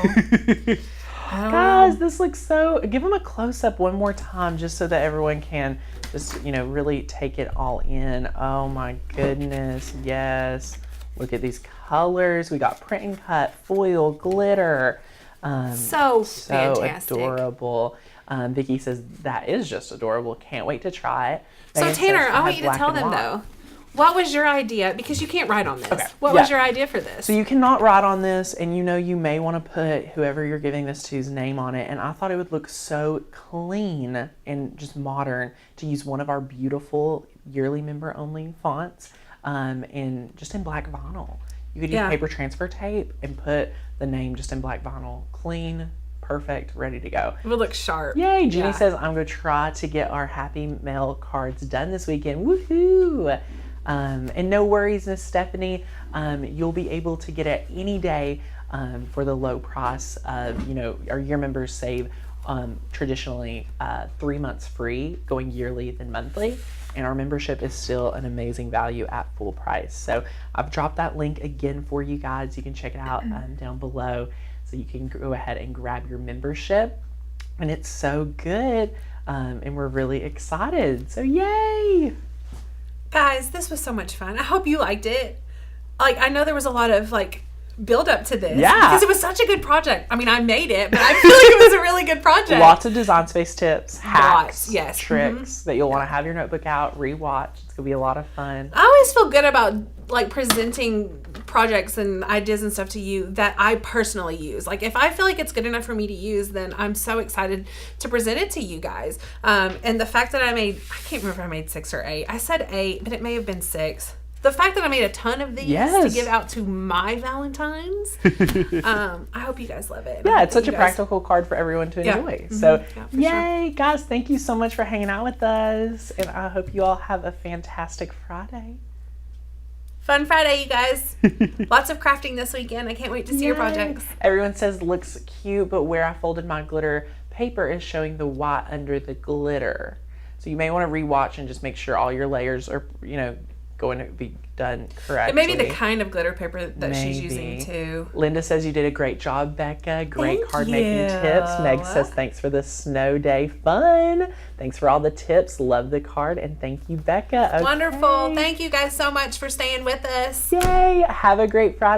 guys, this looks so. Give them a close up one more time, just so that everyone can just really take it all in. Oh my goodness, yes. Look at these colors. We got print and cut, foil, glitter. So fantastic. Adorable. Vicky says that is just adorable. Can't wait to try it. So Megan Tanner, says, I want have you to tell black and them white. though, what was your idea? Because you can't write on this. Okay, What was your idea for this? So you cannot write on this, and you may want to put whoever you're giving this to's name on it. And I thought it would look so clean and just modern to use one of our beautiful yearly member only fonts. in black vinyl. You could use Yeah. paper transfer tape and put the name just in black vinyl. Clean, perfect, ready to go. It would look sharp. Yay! Jenny Yeah. says, I'm going to try to get our Happy Mail cards done this weekend. Woohoo! And no worries, Miss Stephanie. You'll be able to get it any day for the low price of, our year members save traditionally 3 months free, going yearly then monthly. And our membership is still an amazing value at full price. So I've dropped that link again for you guys. You can check it out down below. So you can go ahead and grab your membership. And it's so good. And we're really excited. So yay! Guys, this was so much fun. I hope you liked it. Like, I know there was a lot of build up to this. Yeah. Because it was such a good project. I mean, I made it, but I feel like it was a really good project. Lots of design space tips, hacks, yes. tricks that you'll want to have your notebook out, rewatch. It's going to be a lot of fun. I always feel good about presenting projects and ideas and stuff to you that I personally use. Like, if I feel like it's good enough for me to use, then I'm so excited to present it to you guys. And the fact that I can't remember if I made 6 or 8. I said 8, but it may have been 6. The fact that I made a ton of these to give out to my Valentines, I hope you guys love it. Yeah, it's such a practical card for everyone to enjoy. So, yeah, yay, guys, thank you so much for hanging out with us. And I hope you all have a fantastic Friday. Fun Friday, you guys. Lots of crafting this weekend. I can't wait to see your projects. Everyone says looks cute, but where I folded my glitter paper is showing the white under the glitter. So you may want to rewatch and just make sure all your layers are, going to be done correctly. It may be the kind of glitter paper that she's using too. Linda says you did a great job, Becca. Great Thank card you. making tips. Meg says thanks for the snow day fun. Thanks for all the tips. Love the card. And thank you, Becca. Okay. Wonderful. Thank you guys so much for staying with us. Yay. Have a great Friday.